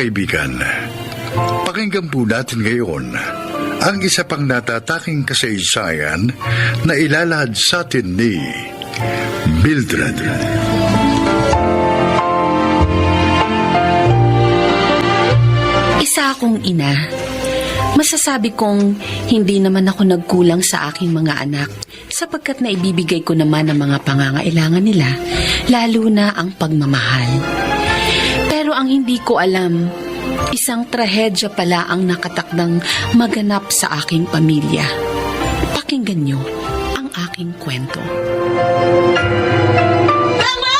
kaibigan, pakinggan po natin ngayon ang isa pang natataking kasaysayan na ilalahad sa atin ni Mildred. Isa akong ina. Masasabi kong hindi naman ako nagkulang sa aking mga anak sapagkat naibibigay ko naman ang mga pangangailangan nila, lalo na ang pagmamahal. Pero ang hindi ko alam, isang trahedya pala ang nakatakdang maganap sa aking pamilya. Pakinggan niyo ang aking kwento. Mama!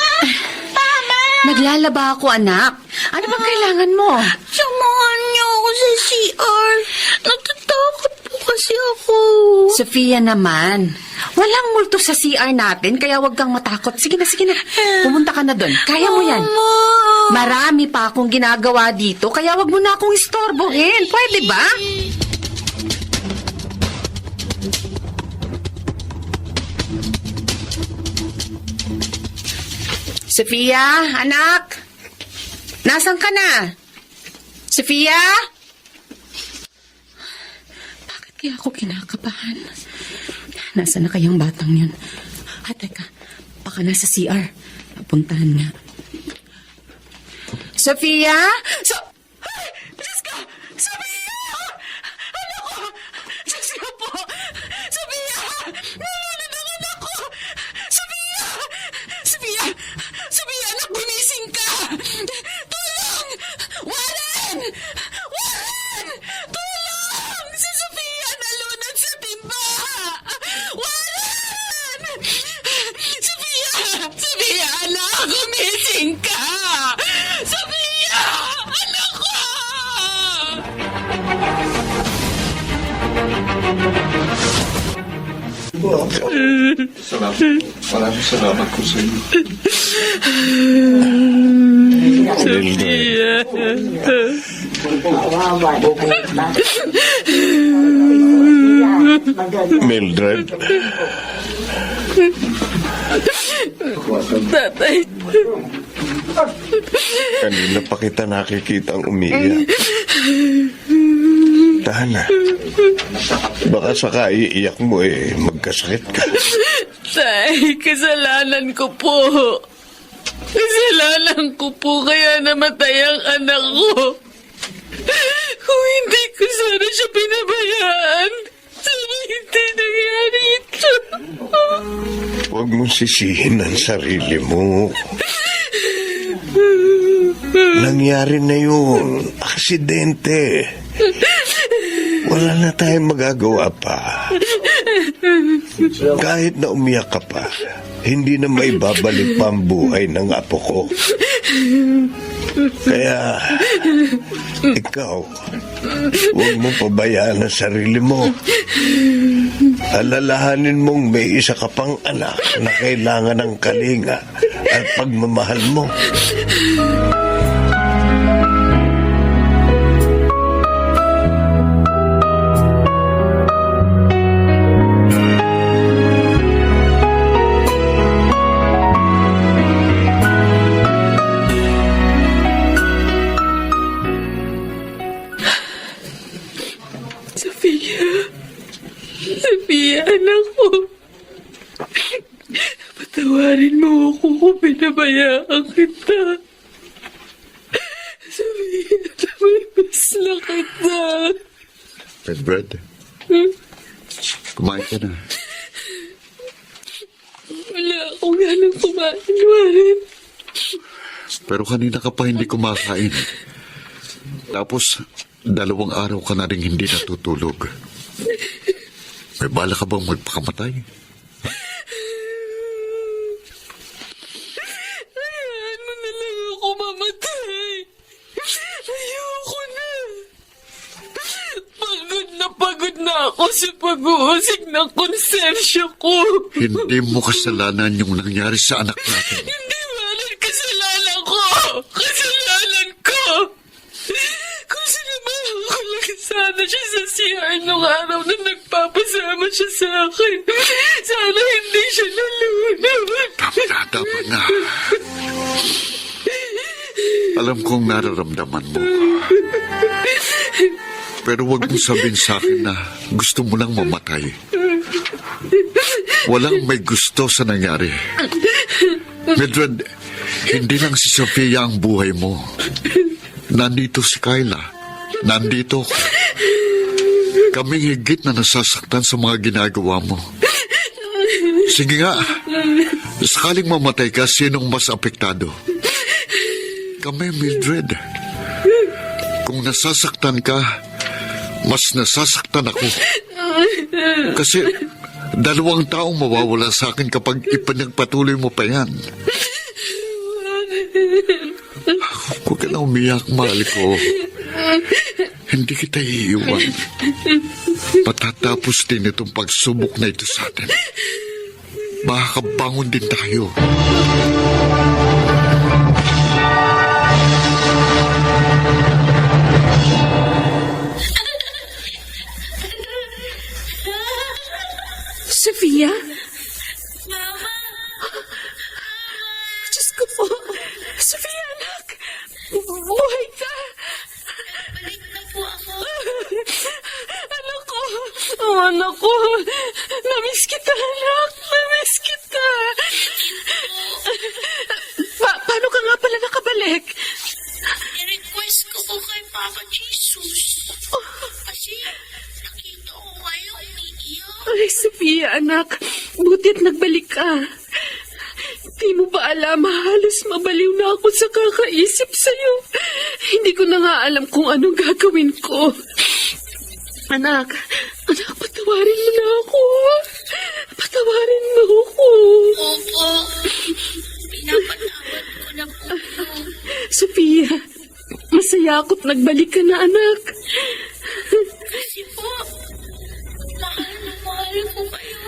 Mama! Naglalaba ako, anak. Ano bang kailangan mo? Samahan niyo ako sa CR. Natatakot po kasi ako. Sofia naman, walang multo sa CR natin, kaya wag kang matakot. Sige na, sige na. Pumunta ka na doon. Kaya mo yan. Marami pa akong ginagawa dito, kaya wag mo na akong istorbohin. Pwede ba? Sofia, anak! Nasaan ka na? Sofia? Bakit kaya ako kinakabahan? Nasaan na kayang batang yun? Teka, baka nasa CR. Papuntahan nga. Sofia? Ay! Diyos ko! Sofia! Ano ko? Diyos ko po! Sofia! Nawalan ang anak ko! Sofia! Sofia! Sofia, anak, gumising ka! Tulong! Warren! Warren! Tulong! Si Sofia nalunod sa timba! Warren! Sofia! Sofia, anak, gumising ka! Sofia! Anak ko! Maraming salamat po sa inyo. Sofia. Mildred. Tatay. Kanina pa kita nakikita ang umiiyak. Tahan na. Baka saka iiyak mo magkasakit ka. Tay, kasalanan ko po. Kasalanan ko po kaya namatay ang anak ko. Kung hindi ko sana siya pinabayaan, sana hindi nangyari ito. Huwag mong sisihin ang sarili mo. Nangyari na yun. Aksidente. Wala na tayong magagawa pa. Kahit na umiyak ka pa, hindi na maibabalik pa ang buhay ng apo ko. Kaya, ikaw, huwag mo pabayaan ang sarili mo. Alalahanin mong may isa ka pang anak na kailangan ng kalinga at pagmamahal mo. Sofia, anak ko. Patawarin mo ako kung pinabayaan kita. Sofia, namimiss na kita. Mildred, kumain ka na. Wala akong ganang kumain, Warren. Pero kanina ka pa hindi kumakain. Tapos, 2 araw ka na rin hindi natutulog. May bala ka bang magpakamatay? Hayaan mo na lang ako mamatay. Ayoko na. Pagod na ako sa pag-uusig ng konsensya ko. Hindi mo kasalanan yung nangyari sa anak natin. Hindi, Warren, kasalanan ko. Kasalanan ko. Kung sinamahan ko lang sana siya sa CR nung araw na nagpapasama siya sa akin, sana hindi siya nalunod. Tama na. Alam kong nararamdaman mo. Pero wag mong sabihin sa akin na gusto mo nang mamatay. Walang may gusto sa nangyari. Mildred, hindi lang si Sofia ang buhay mo. Nandito si Kyla. Nandito ako. Kaming higit na nasasaktan sa mga ginagawa mo. Sige nga, sakaling mamatay ka, sinong mas apektado? Kami, Mildred. Kung nasasaktan ka, mas nasasaktan ako. Kasi 2 taong mawawala sa akin kapag ipinagpatuloy mo pa yan. Huwag ka na umiyak, mahal ko. Hindi kita iiwan. Patatapos din itong pagsubok na ito sa atin. Makakabangon din tayo. Sofia? Mama! Diyos ko po. Sofia, anak. Buhay ka. Balik na po ako. Anak ko. Oh, anak ko. Namiss kita, anak. Namiss kita. Paano ka nga pala nakabalik? I-request ko po kay Papa Jesus. Kasi nakita ko kayo umiiyak. Ay, Sofia, anak. Buti't nagbalik ka. Di mo ba alam, halos mabaliw na ako sa kakaisip sa'yo. Hindi ko na nga alam kung anong gagawin ko. Anak, patawarin mo na ako. Patawarin mo ako. Opo. Pinapatawad ko na po. Sofia, masaya ako't nagbalik ka na, anak. Kasi po, mahal na mahal ko kayo.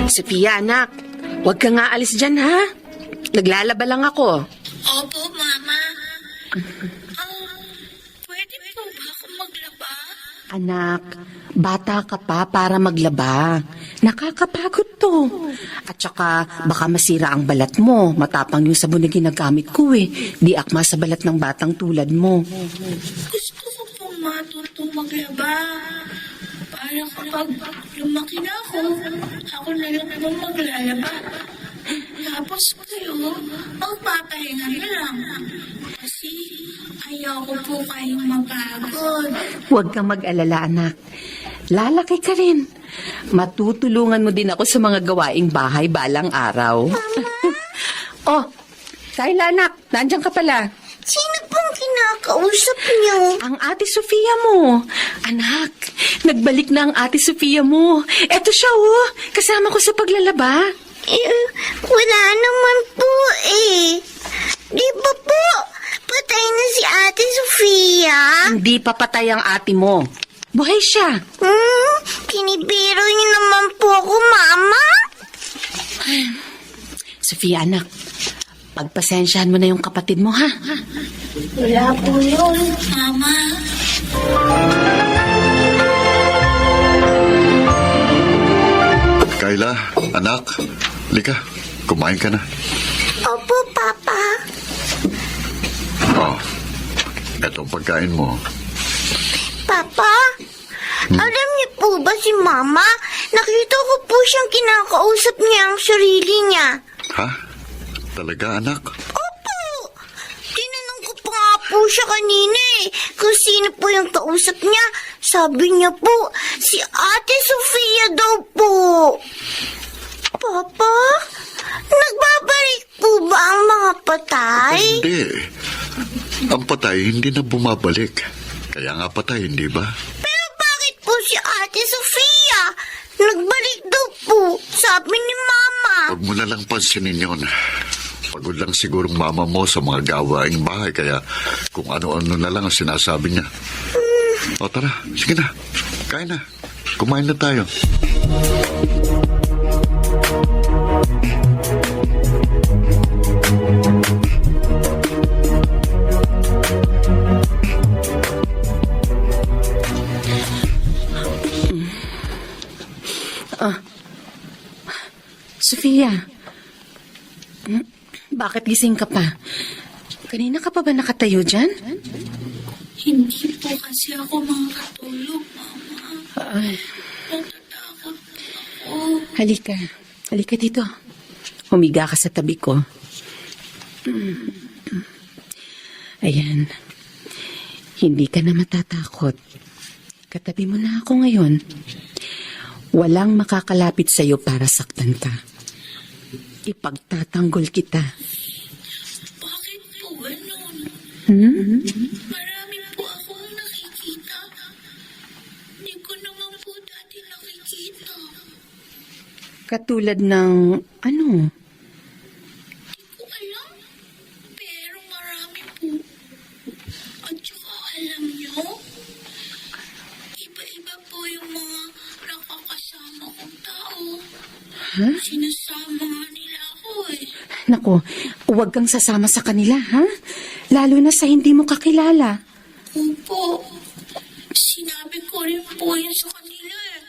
Sofia, anak, huwag ka nga alis dyan, ha? Naglalaba lang ako. Opo, Mama. Pwede po ba ako maglaba? Anak, bata ka pa para maglaba. Nakakapagod to. At saka, baka masira ang balat mo. Matapang yung sabon na ginagamit ko eh. Di akma sa balat ng batang tulad mo. Gusto ko pong matutong maglaba. Para kapag lumaki na ako na lang naman maglalaba. Tapos kayo, magpapahinga na lang. Kasi ayaw ko po kayong mapagod. Huwag kang mag-alala, anak. Lalaki ka rin. Matutulungan mo din ako sa mga gawaing bahay balang araw. Oh, Kyla, anak. Nandiyan ka pala. Sino pong kinakausap niyo? Ang ate Sofia mo. Anak, nagbalik na ang ate Sofia mo. Eto siya, oh. Kasama ko sa paglalaba. Wala naman po eh. Di ba po, patay na si Ate Sofia? Hindi pa patay ang ate mo. Buhay siya. Kinibiro niyo naman po ako, Mama. Sofia, anak. Pagpasensyahan mo na yung kapatid mo, ha? Wala po yun, Mama. Kyla, anak, lika, kumain ka na. Opo, Papa. Oh, etong pagkain mo. Papa, alam niyo po ba si Mama? Nakita ko po siyang kinakausap niya ang sarili niya. Ha? Talaga, anak? Opo. Tinanong ko pa nga po siya kanina eh. Kung sino po yung kausap niya. Sabi niya po, si Ate Sofia daw po. Papa, nagbabalik po ba ang mga patay? Hindi. Ang patay hindi na bumabalik. Kaya nga patay, hindi ba? Pero bakit po si Ate Sofia? Nagbalik daw po, sabi ni Mama. Huwag mo na lang pansinin yun. Pagod lang sigurong mama mo sa mga gawaing bahay, kaya kung ano-ano na lang ang sinasabi niya. O tara, sige na, kain na. kumain na tayo. Sofia, bakit gising ka pa? Kanina ka pa ba nakatayo dyan? Hindi po kasi ako makatulog, Mama. Natatakot ako. Halika dito. Humiga ka sa tabi ko. Ayan. Hindi ka na matatakot. Katabi mo na ako ngayon. Walang makakalapit sa'yo para saktan ka. Ipagtatanggol kita. Bakit po ganun? Marami po akong nakikita. Hindi ko naman po dati nakikita. Katulad ng ano? Hindi ko alam. Pero marami po. At saka alam nyo, iba-iba po yung mga nakakasama kong tao. Sinasama nga nila ako eh. Nako, huwag kang sasama sa kanila, ha? Lalo na sa hindi mo kakilala. Opo. Sinabi ko rin po yun sa kanila eh.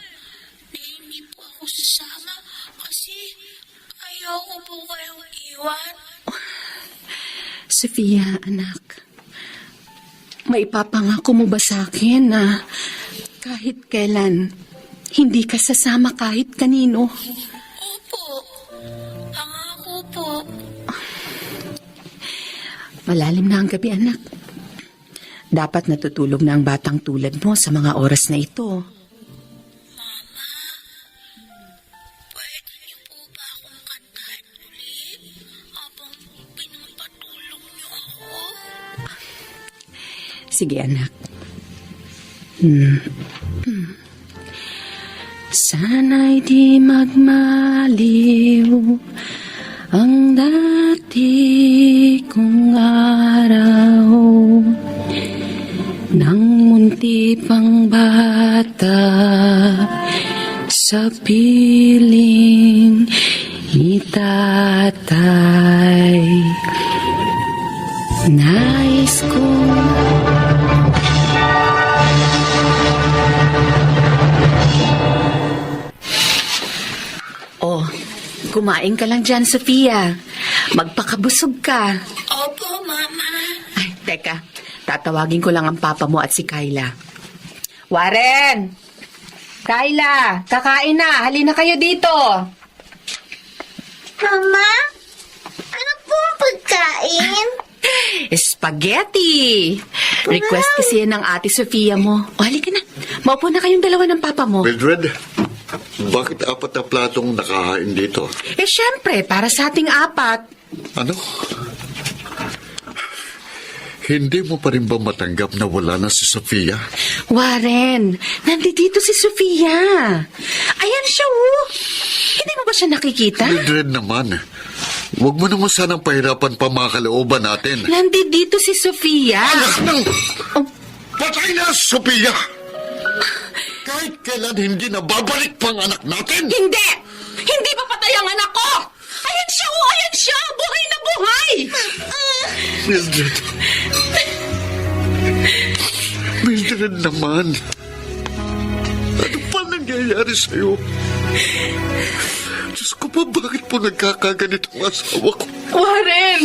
Na hindi po ako sasama kasi ayaw ko po kayong iwan. Sofia, anak, maipapangako mo ba sa akin na kahit kailan, hindi ka sasama kahit kanino? Opo. Pangako po. Malalim na ang gabi, anak. Dapat natutulog na ang batang tulad mo sa mga oras na ito. Pwede niyo po ba akong kantahan ulit habang pinapatulog niyo ako? Sige, anak. Sana'y di magmaliw ang dati kong araw nang munti pang bata sa piling ni tatay. Nais kong Oh, kumain ka lang dyan, Sofia. Magpakabusog ka. Opo, Mama. Ay, teka. Tatawagin ko lang ang papa mo at si Kyla. Warren! Kyla! Kakain na! Halina kayo dito! Mama? Ano po ang pagkain? Spaghetti! Request kasi yan ng ate Sofia mo. O, halika na. Maupo na kayong dalawa ng papa mo. Mildred, bakit 4 na platong nakahain dito? Eh, syempre, para sa ating 4. Ano? Hindi mo pa rin ba matanggap na wala na si Sofia? Warren, nandito si Sofia. Ayan siya, oh. Hindi mo ba siya nakikita? Mildred naman, huwag mo naman sanang pahirapan pa mga kalooban natin. Nandito si Sofia. Oh, Patay na, Sofia! Kahit kailan hindi na babalik pang anak natin! hindi! Hindi pa patay ang anak ko! Ayan siya, oh. Ayan siya. Buhay na buhay. Mildred. Mildred naman. Ano pa nangyayari sa'yo? Diyos ko pa, bakit po nagkakaganito ang asawa ko? Warren!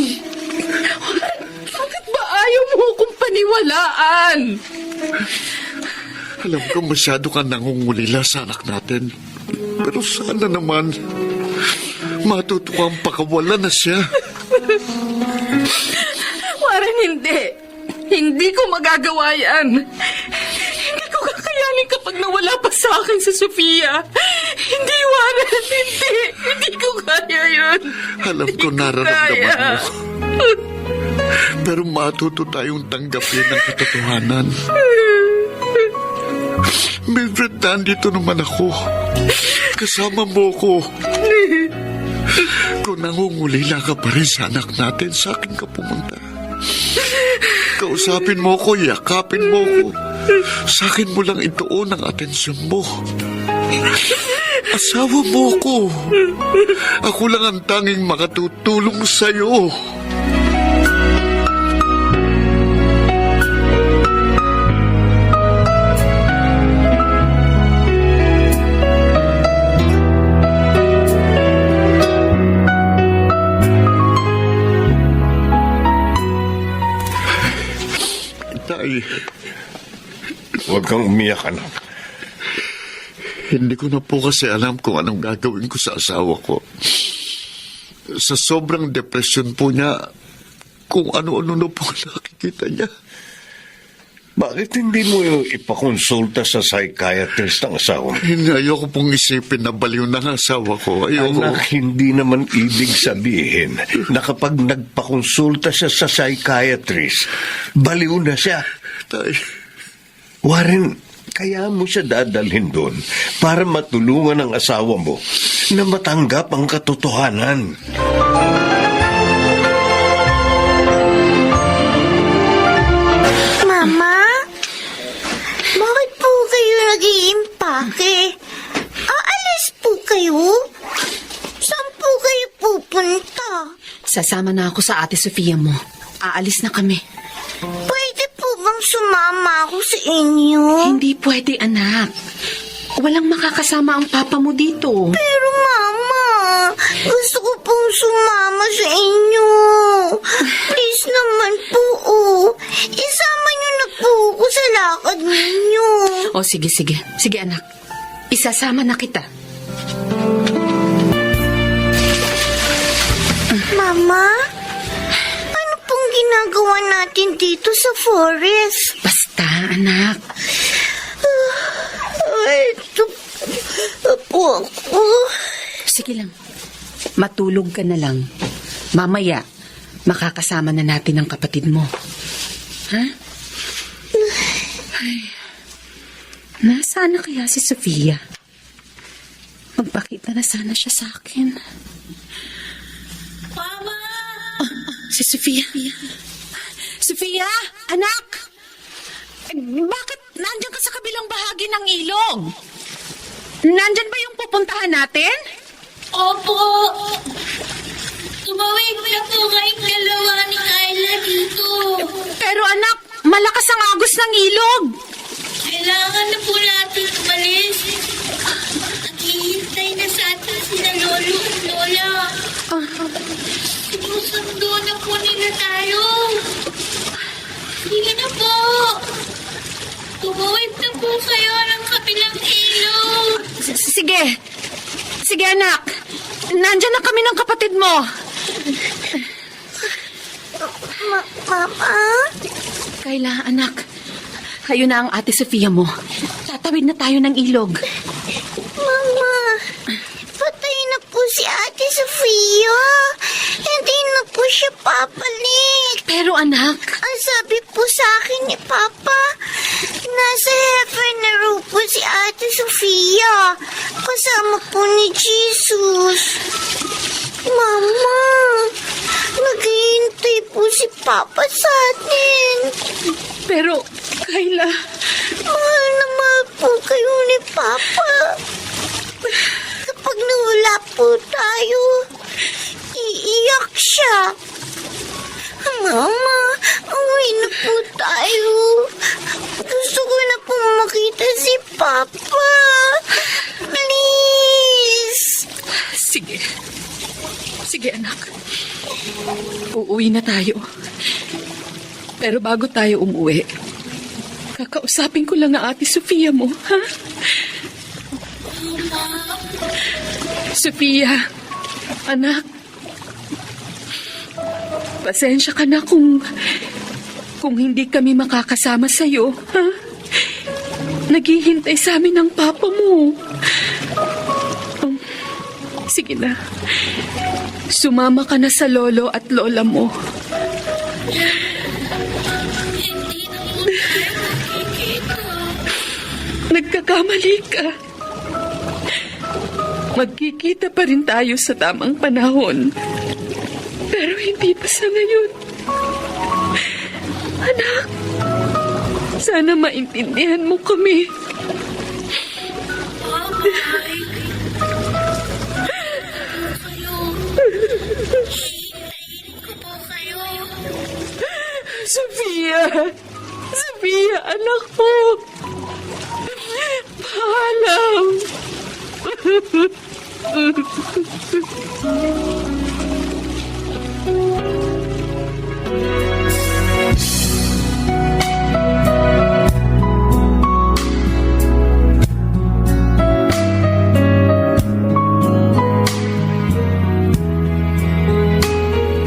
Bakit ba ayaw mo akong paniwalaan? Alam ko masyado ka nangungulila sa anak natin. Pero sana naman matutukang pakawalan na siya. Warren, hindi. Hindi ko magagawa yan. Hindi ko kakayanin kapag nawala pa sa akin si Sofia. Hindi, Warren. Hindi. Hindi ko kaya yun. Alam ko nararamdaman mo. Pero matuto tayong tanggapin ang katotohanan. Mildred, nandito naman ako. Kasama mo ko. Kung nangungulila ka pa rin sa anak natin, sa akin ka pumunta. Kausapin mo ko, yakapin mo ko. Sa akin mo lang ituon ang atensyon mo. Asawa mo ko. Ako lang ang tanging makatutulong sa'yo. Tay, Huwag kang umiyak, anak. hindi ko na po kasi alam kung anong gagawin ko sa asawa ko. Sa sobrang depression po niya, kung ano-ano na po nakikita niya. Bakit hindi mo yung ipakonsulta sa psychiatrist ng asawa mo? Ayoko pong isipin na baliw na ang asawa ko. Ayoko. Anak, hindi naman ibig sabihin na kapag nagpakonsulta siya sa psychiatrist, baliw na siya. Tay, Warren, kaya mo siya dadalhin doon para matulungan ang asawa mo na matanggap ang katotohanan. Mama? Bakit po kayo nag-iimpake? Aalis po kayo? Saan po kayo pupunta? Sasama na ako sa Ate Sofia mo. Aalis na kami. Pwede po bang sumama ako sa inyo? Hindi pwede, anak. Walang makakasama ang papa mo dito. Pero Mama, gusto ko pong sumama sa inyo. Please naman po, isama niyo na po ako sa lakad ninyo. O sige. Sige, anak. Isasama na kita. Mama, ano pong ginagawa natin dito sa forest? Basta, anak. Ito po ako. Sige lang. Matulog ka na lang. Mamaya, makakasama na natin ang kapatid mo. Ha? Ay. Nasaan na kaya si Sofia? Magpakita na sana siya sa akin. Mama! Si Sofia. Sofia, anak! Bakit nandyan ka sa kabilang bahagi ng ilog? Nandyan ba yung pupuntahan natin? Opo. Tumawid na po kayong dalawa ni Kyla dito. Pero anak, malakas ang agos ng ilog. Kailangan na po natin umalis. Naghihintay na sa atin sila Lolo at Lola. Sinusundo na po nila tayo. Sige na po. Tumawid na po kayo ng kabilang ilog. Sige. Sige, anak. Nandyan na kami ng kapatid mo. Mama? Kayla, anak. Kayo na ang Ate Sofia mo. Tatawid na tayo ng ilog. Mama, patay na po si Ate Sofia. Hindi na po siya papalik. Pero anak, Ang sabi po sa akin ni Papa, nasa heaven na raw po si Ate Sofia. Kasama po ni Jesus. Mama, naghihintay po si Papa sa atin. pero Kayla, Mahal na mahal po kayo ni Papa. Kapag nawala po tayo, iiyak siya. Mama, uwi na po tayo. Gusto ko na po makita si Papa. Please. sige. Sige, anak. Uuwi na tayo. Pero bago tayo umuwi, kakausapin ko lang ang Ate Sofia mo, ha? Sofia, anak. Pasensya ka na kung hindi kami makakasama sa'yo, ha? Naghihintay sa amin ang papa mo. Sige na. Sumama ka na sa lolo at lola mo. Hindi na po tayo magkikita. Nagkakamali ka. Magkikita pa rin tayo sa tamang panahon. Pero hindi pa sa ngayon. Anak, sana maintindihan mo kami. Mama, Sofia! Sofia, anak ko! Paalam!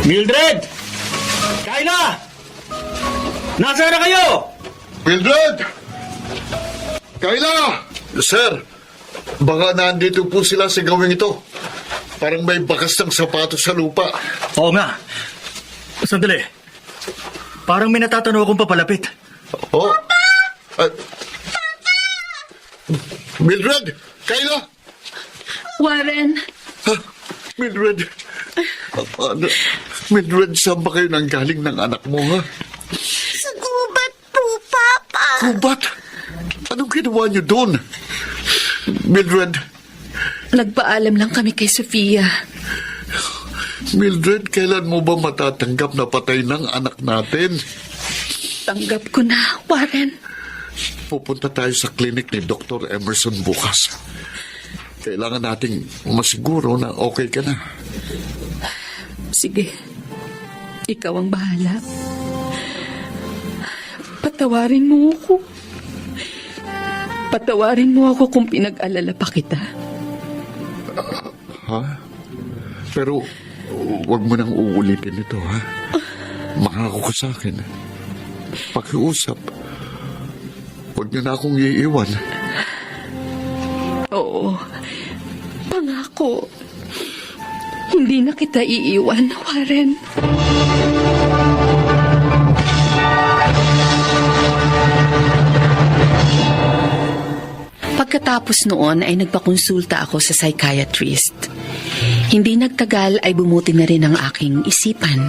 Mildred! Kayla! Nasaan na kayo? Mildred! Kayla! Sir, baka nandito po sila sa gawing ito. Parang may bakas ng sapatos sa lupa. Oo nga. Sandali. Parang may natatanaw akong papalapit. Oh. Mildred! Kayla! Warren, Ha? Mildred! Mildred, saan ba kayo nanggaling ng anak mo, ha? Sa gubat po, Papa. Kubat! Anong ginawa niyo doon? Mildred! nagpaalam lang kami kay Sofia. Mildred, kailan mo ba matatanggap na patay ng anak natin? Tanggap ko na, Warren. Pupunta tayo sa klinik ni Dr. Emerson bukas. Kailangan nating masiguro na okay ka na. Sige, ikaw ang bahala. Patawarin mo ako. Patawarin mo ako kung pinag-alala pa kita. Ha? Pero, wag mo nang uulitin ito, ha? Mangako ka sa akin. Pakiusap. Wag niyo na akong iiwan. Oo, pangako. Hindi na kita iiwan, Warren. Pagkatapos noon ay nagpakonsulta ako sa psychiatrist. Hindi nagtagal ay bumuti na rin ang aking isipan.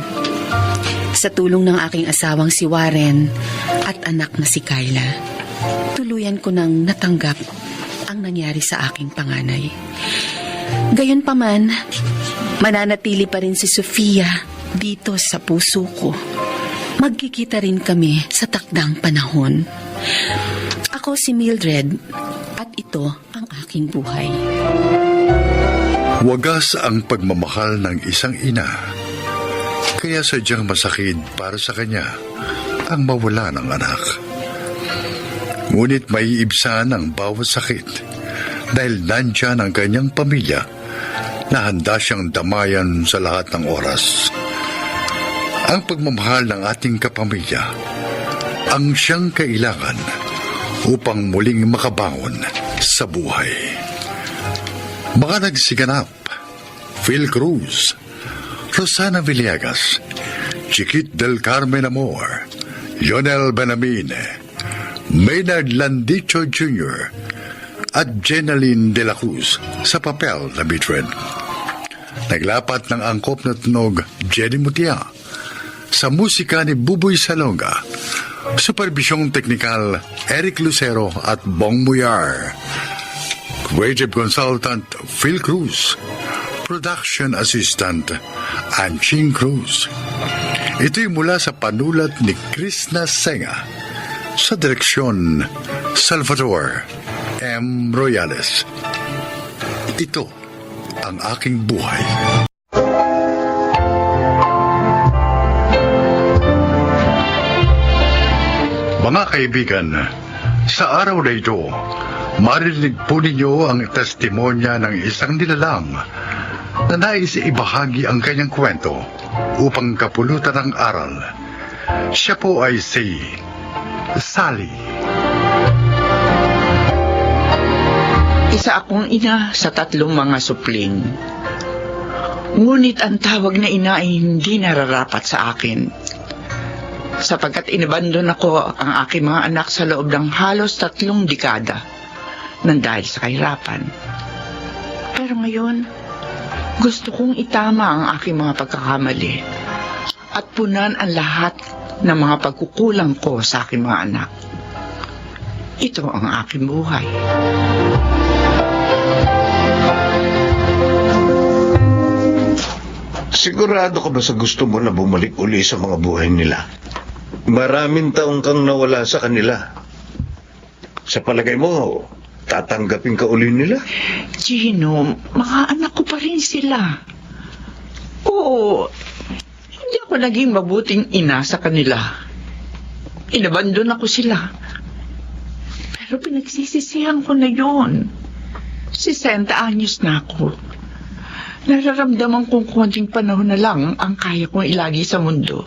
Sa tulong ng aking asawang si Warren at anak na si Kayla, tuluyan ko nang natanggap ang nangyari sa aking panganay. Gayunpaman, mananatili pa rin si Sofia dito sa puso ko. Magkikita rin kami sa takdang panahon. Ako si Mildred at ito ang aking buhay. Wagas ang pagmamahal ng isang ina. Kaya sadyang masakit para sa kanya ang mawala ng anak. Ngunit maiibsan ang bawat sakit dahil nandyan ang kanyang pamilya na handa siyang damayan sa lahat ng oras. Ang pagmamahal ng ating kapamilya ang siyang kailangan upang muling makabangon sa buhay. Mga nagsiganap: Phil Cruz, Rosana Villegas, Chiquit del Carmen Amor, Lionel Benamine, Maynard Landicho Jr. at Jenaline de la Cruz sa papel na Mildred. Naglapat ng angkop na tunog Jenny Mutia, sa musika ni Buboy Salonga, superbisyong teknikal Eric Lucero at Bong Muyar, creative consultant Phil Cruz, production assistant Anching Cruz. Ito'y mula sa panulat ni Krishna Senga, sa direksyon Salvador M. Royales. Ito ang aking buhay. Mga kaibigan, sa araw na ito, marinig po ninyo ang testimonya ng isang nilalang na nais ibahagi ang kanyang kwento upang kapulutan ng aral. Siya po ay si Sally. Isa akong ina sa 3 mga supling. Ngunit ang tawag na ina ay hindi nararapat sa akin. Sapagkat inabandon ako ang aking mga anak sa loob ng halos 3 dekada nang dahil sa kahirapan. Pero ngayon, gusto kong itama ang aking mga pagkakamali at punan ang lahat ng mga pagkukulang ko sa aking mga anak. Ito ang aking buhay. Sigurado ka ba sa gusto mo na bumalik uli sa mga buhay nila? Maraming taong kang nawala sa kanila. Sa palagay mo, tatanggapin ka uli nila? Gino, mga anak ko pa rin sila. Oo, hindi ako naging mabuting ina sa kanila. Inabandon ako sila. Pero pinagsisisihan ko na yun. 60 anyos na ako. Nararamdaman kong konting panahon na lang ang kaya kong ilagi sa mundo.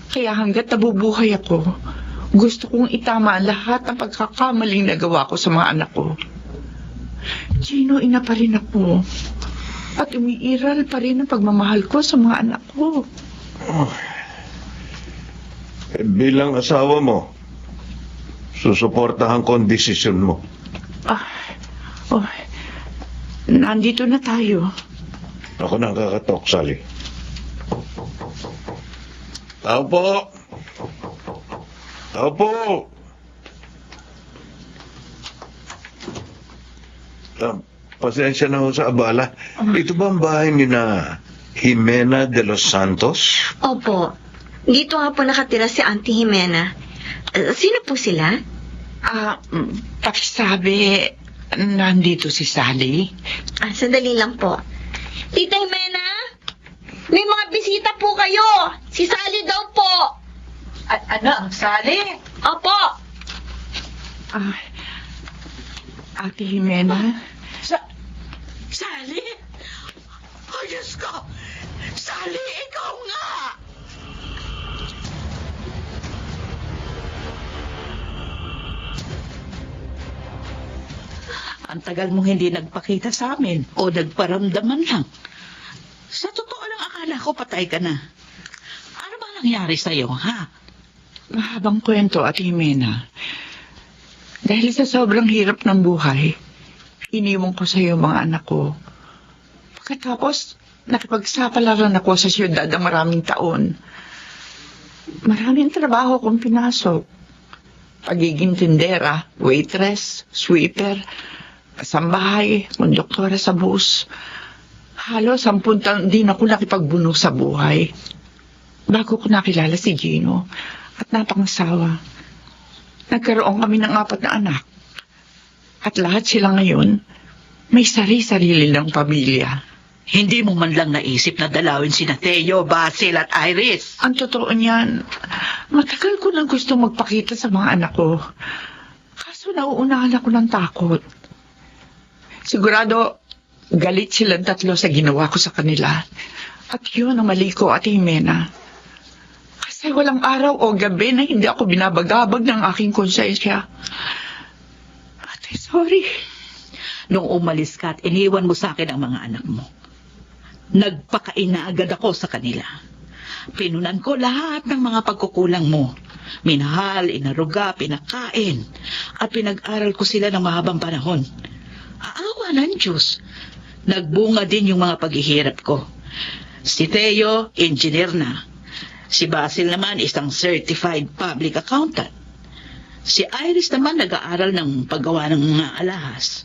Kaya hanggat nabubuhay ako, gusto kong itama ang lahat ng pagkakamaling nagawa ko sa mga anak ko. Gino, ina pa rin ako. At umiiral pa rin ang pagmamahal ko sa mga anak ko. Bilang asawa mo, susuportahan ko ang desisyon mo. Nandito na tayo. Ako na ang kakatok, Sally. Tao po! Tao po! Pasensya na ho sa abala. Ito ba ang bahay ni na Jimena de los Santos? Opo. Dito nga po nakatira si Auntie Jimena. Sino po sila? Pakisabi, nandito si Sally. Sandali lang po. Tita Jimena? May mga bisita po kayo. Si Sally daw po. Ano, Sally? Opo. Ate Jimena? Sally? Oh, Diyos ko! Sally, ikaw nga! Ang tagal mong hindi nagpakita sa amin o nagparamdaman lang. Sa totoo lang akala ko patay ka na. Ano ba nangyari sa'yo, ha? Mahabang kwento, Ate Jimena. Dahil sa sobrang hirap ng buhay, iniwan ko sa iyo mga anak ko. Pagkatapos, nakipagsapalaran ako sa siyudad ng maraming taon. Maraming trabaho kong pinasok. Pagiging tindera, waitress, sweeper, kasambahay, konduktora sa bus. Halos 10 taon din ako nakipagbuno sa buhay. Bago ko nakilala si Gino at napangasawa. Nagkaroon kami ng 4 na anak. At lahat sila ngayon, may sarili-sarili ng pamilya. Hindi mo man lang naisip na dalawin sina Teo, Basil at Iris. Ang totoo niyan, matagal ko nang gusto magpakita sa mga anak ko. Kaso nauunahan ako ng takot. Sigurado, galit silang 3 sa ginawa ko sa kanila. At yun ang mali ko, Ate Jimena. Kasi walang araw o gabi na hindi ako binabagabag ng aking konsensya. Ate, sorry. Nung umalis ka at iniwan mo sa akin ang mga anak mo, nagpakaina agad ako sa kanila. Pinunan ko lahat ng mga pagkukulang mo. Minahal, inaruga, pinakain, at pinag-aral ko sila ng mahabang panahon. Aawa ng Diyos. Nagbunga din yung mga paghihirap ko. Si Teo, engineer na. Si Basil naman, isang certified public accountant. Si Iris naman nag-aaral ng paggawa ng mga alahas.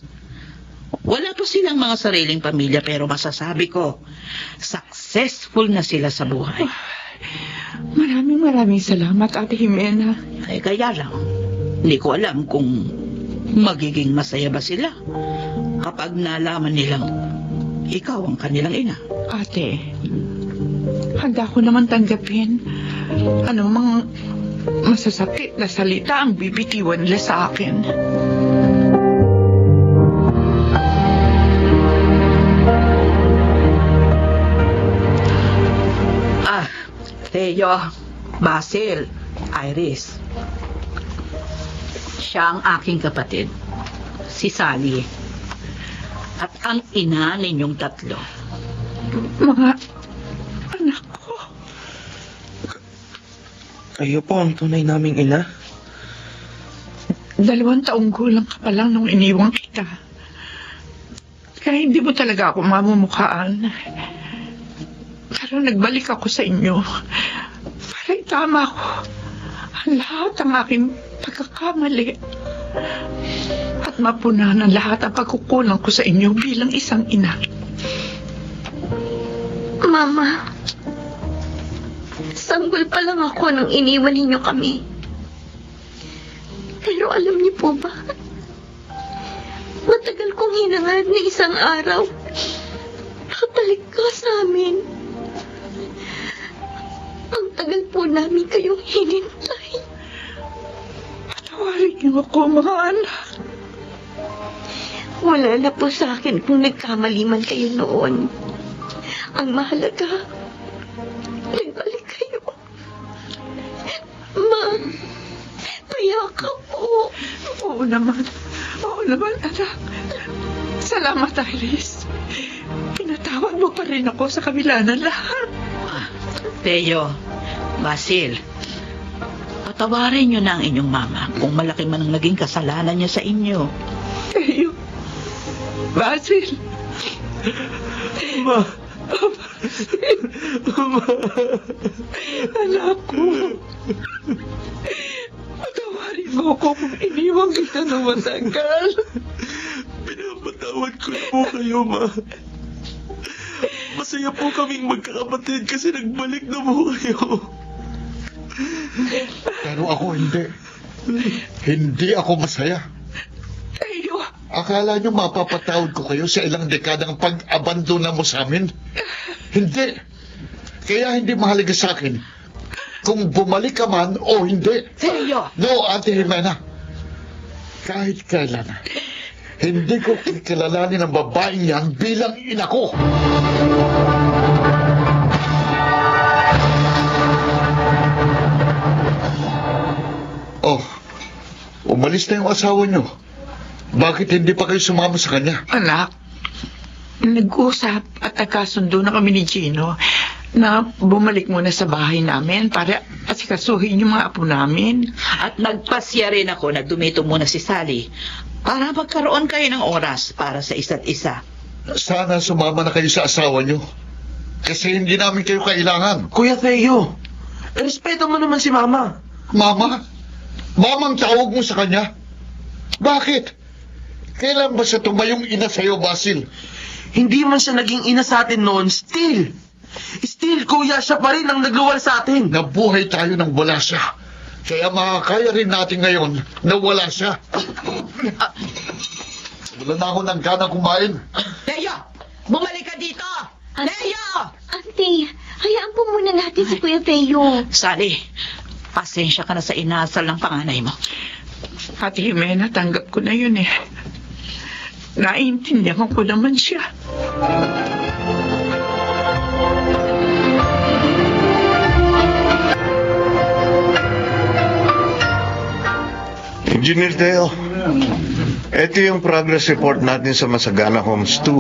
Wala po silang mga sariling pamilya pero masasabi ko, successful na sila sa buhay. Maraming salamat, Ate Jimena. Ay kaya lang, hindi ko alam kung magiging masaya ba sila kapag nalaman nilang ikaw ang kanilang ina. Ate, handa ko naman tanggapin anumang masasakit na salita ang bibitiwan nila sa akin. Teo, Basil, Iris. Siya ang aking kapatid, si Sally. At ang ina ninyong 3. Mga anak ko. Kayo po ang tunay naming ina? 2 taong gulang ka pa lang nung iniwang kita. Kaya hindi mo talaga ako mamumukhaan. Pero nagbalik ako sa inyo para itama ko ang lahat ng aking pagkakamali at mapunan ang lahat ang pagkukulang ko sa inyo bilang isang ina. Mama, Sanggol pa lang ako nung iniwan ninyo kami. Pero alam niyo po ba? Matagal kong hinangad na isang araw. Nakatalik ka sa amin. Ang tagal po namin kayong hinintay. Patawarin niyo ako, mga anak. Wala na po sa akin kung nagkamali man kayo noon. Ang mahalaga, nagbalik kayo. Ma, payakap po. Oo naman, anak. Salamat, Iris. Pinatawad mo pa rin ako sa kabila ng lahat. Teo, Basil, patawarin niyo na ang inyong mama kung malaki man ang naging kasalanan niya sa inyo. Teo, Basil. Ma. Anak ko. Patawarin mo ako kung iniwang kita na matagal. Pinapatawad ko na po kayo, Ma. Masaya po kaming magkakapatid kasi nagbalik na po kayo. Pero ako hindi. Hindi ako masaya. Teo, Akala nyo mapapatawad ko kayo sa ilang dekadang pag-abandona mo sa amin? Hindi. Kaya hindi mahalaga sa akin kung bumalik ka man o hindi. Teo! No, Ate Jimena. Kahit kailan, hindi ko kikilalanin ang babaeng yan bilang ina ko. Oh, umalis na yung asawa nyo. Bakit hindi pa kayo sumama sa kanya? anak. Nag-usap at nagkasundo na kami ni Gino na bumalik muna sa bahay namin para asikasuhin yung mga apo namin. At nagpasya rin ako na dumito muna si Sally para magkaroon kayo ng oras para sa isa't isa. Sana sumama na kayo sa asawa nyo. Kasi hindi namin kayo kailangan. Kuya Theo, respeto mo naman si Mama. Mama? Mamang tawag mo sa kanya? Bakit? Kailan ba siya tumayong ina sa'yo, Basil? Hindi man siya naging ina sa atin noon, still, kuya, siya pa rin ang nagluwal sa atin. Nabuhay tayo nang wala siya. Kaya makakaya rin natin ngayon na wala siya. Wala na ako ng gana kumain. Teo! Bumalik ka dito! Teo! Auntie, hayaan po muna natin si Kuya Teo. Sally, pasensya ka na sa inasal ng panganay mo. Ate Jimena, tanggap ko na yun eh. Naiintindihan ko naman siya. Engineer Theo, ito yung progress report natin sa Masagana Homes 2.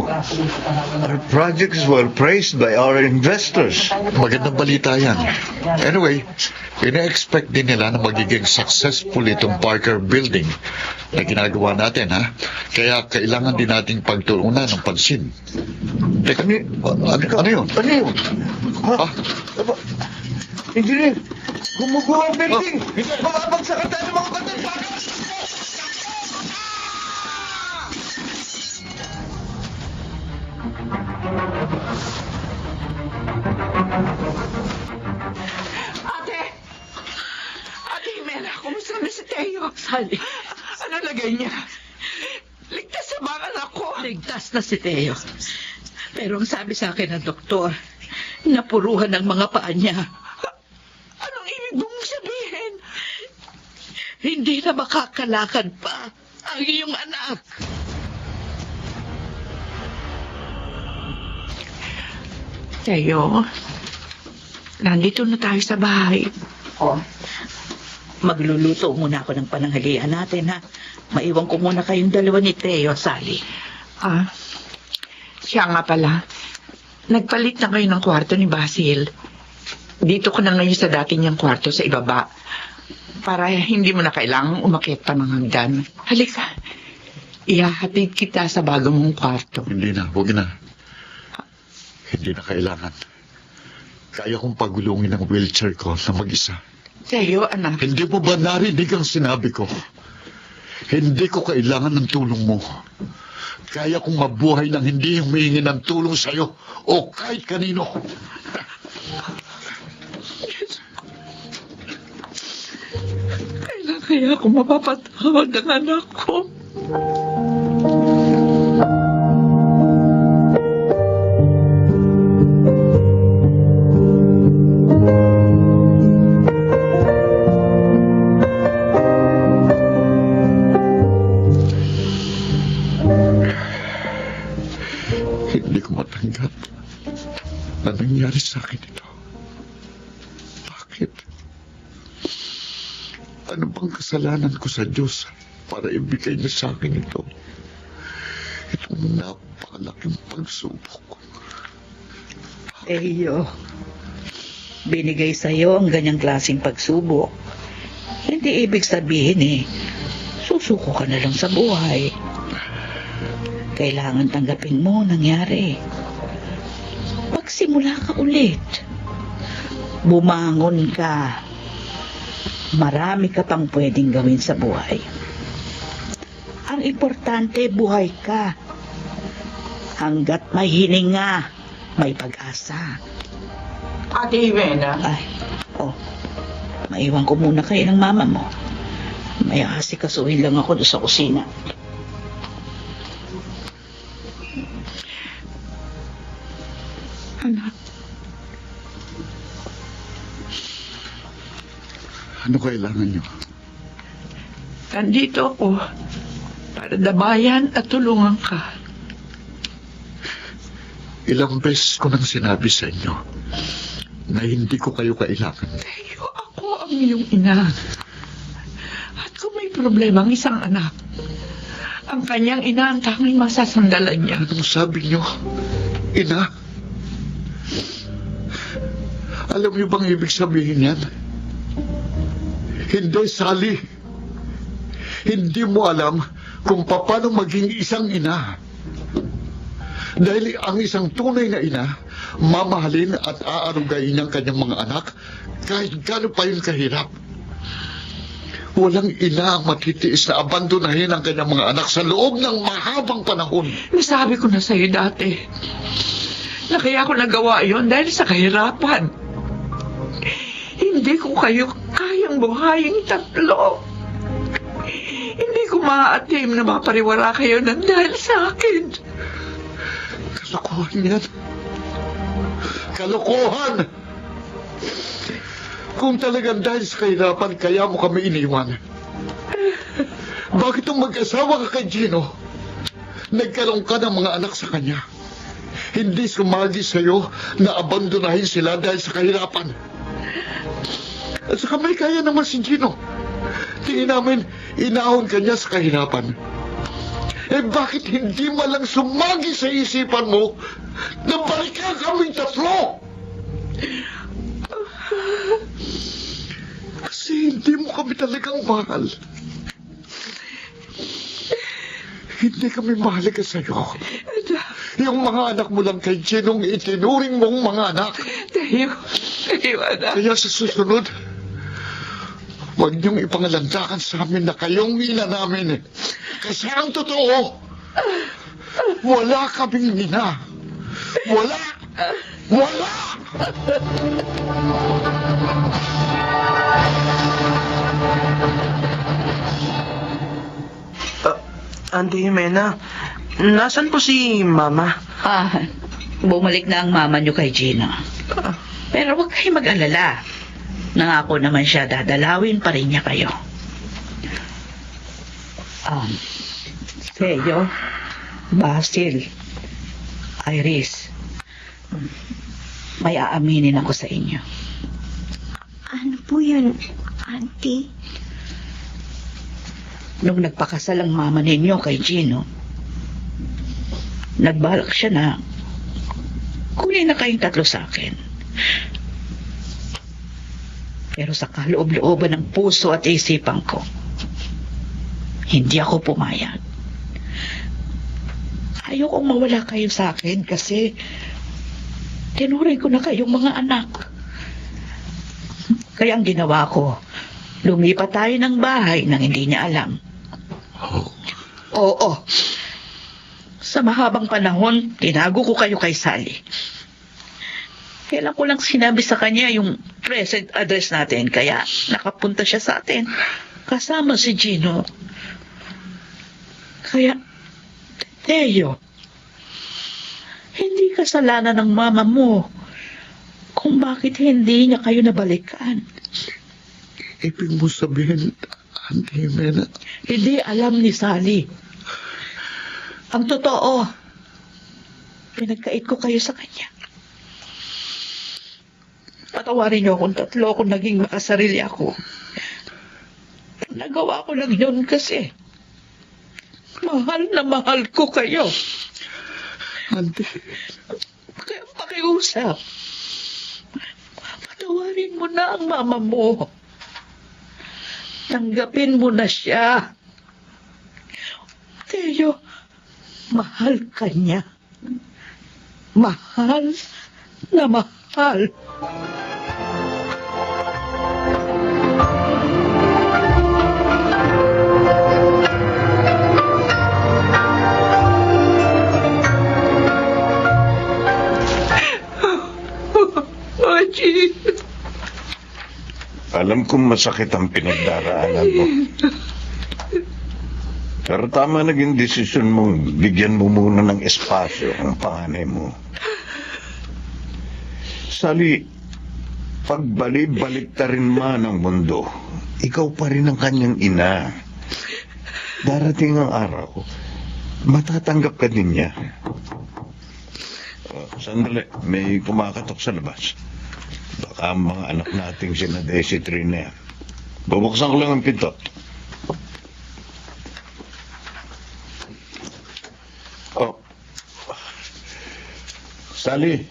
Our project is well praised by our investors. Magandang balita yan. Anyway, ina-expect din nila na magiging successful itong Parker Building na ginagawa natin, ha? Kaya kailangan din nating pagtuunan ng pansin. Teka, ano yun? Ano yun? Ha? Engineer, gumuguha ang building! Babagsakan tayo ng mga batal! Ate Jimena, kumusta na si Teo? Sally, Ano lagay niya? Ligtas sa mga anak ko. ligtas na si Teo. Pero ang sabi sa akin ng doktor, napuruhan ng mga paa niya. Anong ibig mong sabihin? Hindi na makakalakad pa ang iyong anak. Teo, nandito na tayo sa bahay. Oh, magluluto muna ako ng pananghalian natin, ha? Maiwan ko muna kayong dalawa ni Teo, Sally. Siya nga pala. Nagpalit na kayo ng kwarto ni Basil. Dito ka na ngayon sa dati niyang kwarto sa ibaba. Para hindi mo na kailangang umakyat pa ng hagdan. Halika. Ihahatid kita sa bago mong kwarto. Hindi na, huwag na. Hindi na kailangan. Kaya kong pagulungin ang wheelchair ko na mag-isa. Teo, anak. Hindi mo ba narinig ang sinabi ko? Hindi ko kailangan ng tulong mo. Kaya kong mabuhay nang hindi humihingi ng tulong sa'yo o kahit kanino. Kailan kaya ako mapapatawad ng anak ko? Hindi ko matanggap na nangyari sa akin ito. Bakit? Ano bang kasalanan ko sa Diyos para ibigay niya sa akin ito? Itong napakalaking pagsubok. Teo, binigay sa'yo ang ganyang klaseng pagsubok. Hindi ibig sabihin susuko ka na lang sa buhay. Kailangan tanggapin mo ang nangyari. Magsimula ka ulit. Bumangon ka. Marami ka pang pwedeng gawin sa buhay. Ang importante, buhay ka. Hanggat may hininga, may pag-asa. Ate Jimena, Maiwan ko muna kayo ng mama mo. May asikasuhin lang ako doon sa kusina. Anak, Ano kailangan niyo? nandito ako para dabayan at tulungan ka. Ilang beses ko nang sinabi sa inyo na hindi ko kayo kailangan. Teo, ako ang iyong ina. At kung may problema ang isang anak, ang kanyang ina ang tanging masasandalan niya. Anong sabi niyo? Ina? Alam niyo bang ibig sabihin yan? Hindi, Sally. Hindi mo alam kung paano maging isang ina. Dahil ang isang tunay na ina, mamahalin at aarugayin ang kanyang mga anak kahit gaano pa yun kahirap. Walang ina ang matitiis na abandonahin ang kanyang mga anak sa loob ng mahabang panahon. Nasabi ko na sa'yo dati na kaya ko nagawa yon dahil sa kahirapan. Hindi ko kayo kayang buhayin tatlo. Hindi ko maaatim na mapariwara kayo ng dahil sa akin. Kalokohan yan. Kalokohan! Kung talagang dahil sa kahirapan, kaya mo kami iniwan. Bakit nung mag-asawa ka kay Gino, nagkaroon ka ng mga anak sa kanya? Hindi sumagi sa'yo na abandonahin sila dahil sa kahirapan. At saka may kaya naman si Gino. Tingin namin, inahon ka niya sa kahirapan. Bakit hindi mo lang sumagi sa isipan mo na balikan kaming tatlo? Kasi hindi mo kami talagang mahal. Hindi kami mahalaga sa'yo. Yung mga anak mo lang kay Ginong itinuring mong mga anak. Tayo, anak. Kaya sa susunod, huwag niyong ipangalandakan sa amin na kayong ina namin. Kasi ang totoo, wala kaming ina. Wala! Wala! Auntie Jimena, nasan po si Mama? Bumalik na ang mama niyo kay Gina. Pero huwag kayo mag-alala. Nangako naman siya, dadalawin pa rin niya kayo. Teo, Basil, Iris, may aaminin ako sa inyo. Ano po yun, Auntie? Nung nagpakasal ang mama ninyo kay Gino, nagbalak siya na kunin na kayong tatlo sa akin. Pero sa kaloob-looban ng puso at isipan ko, hindi ako pumayag. Ayokong mawala kayo sa akin kasi tinuring ko na kayong mga anak. Kaya ang ginawa ko, lumipat tayo ng bahay nang hindi niya alam. Oo. Sa mahabang panahon, tinago ko kayo kay Sally. Kailan ko lang sinabi sa kanya yung present address natin, kaya nakapunta siya sa atin. Kasama si Gino. Kaya, Teo, hindi kasalanan ng mama mo kung bakit hindi niya kayo nabalikan. Ibig mo sabihin, Auntie Jimena, Hindi alam ni Sally. Ang totoo, pinagkait ko kayo sa kanya. Patawarin niyo akong tatlo kung naging makasarili ako. Nagawa ko lang yun kasi mahal na mahal ko kayo. Auntie, Kaya pakiusap. Patawarin mo na ang mama mo. Tanggapin mo na siya. Teo, mahal ka niya. Mahal na mahal. Oji. Alam kong masakit ang pinagdaraanan mo. Pero tama naging desisyon mong bigyan mo muna ng espasyo ang panganay mo. Sally, pagbalik-balik ta rin man ang mundo, ikaw pa rin ang kanyang ina. Darating ang araw, matatanggap ka din niya. Sandali, may kumakatok sa labas. Baka ang mga anak nating sina Daisy Trina yan. Bubuksan ko lang ang pinto. Oh. Sally,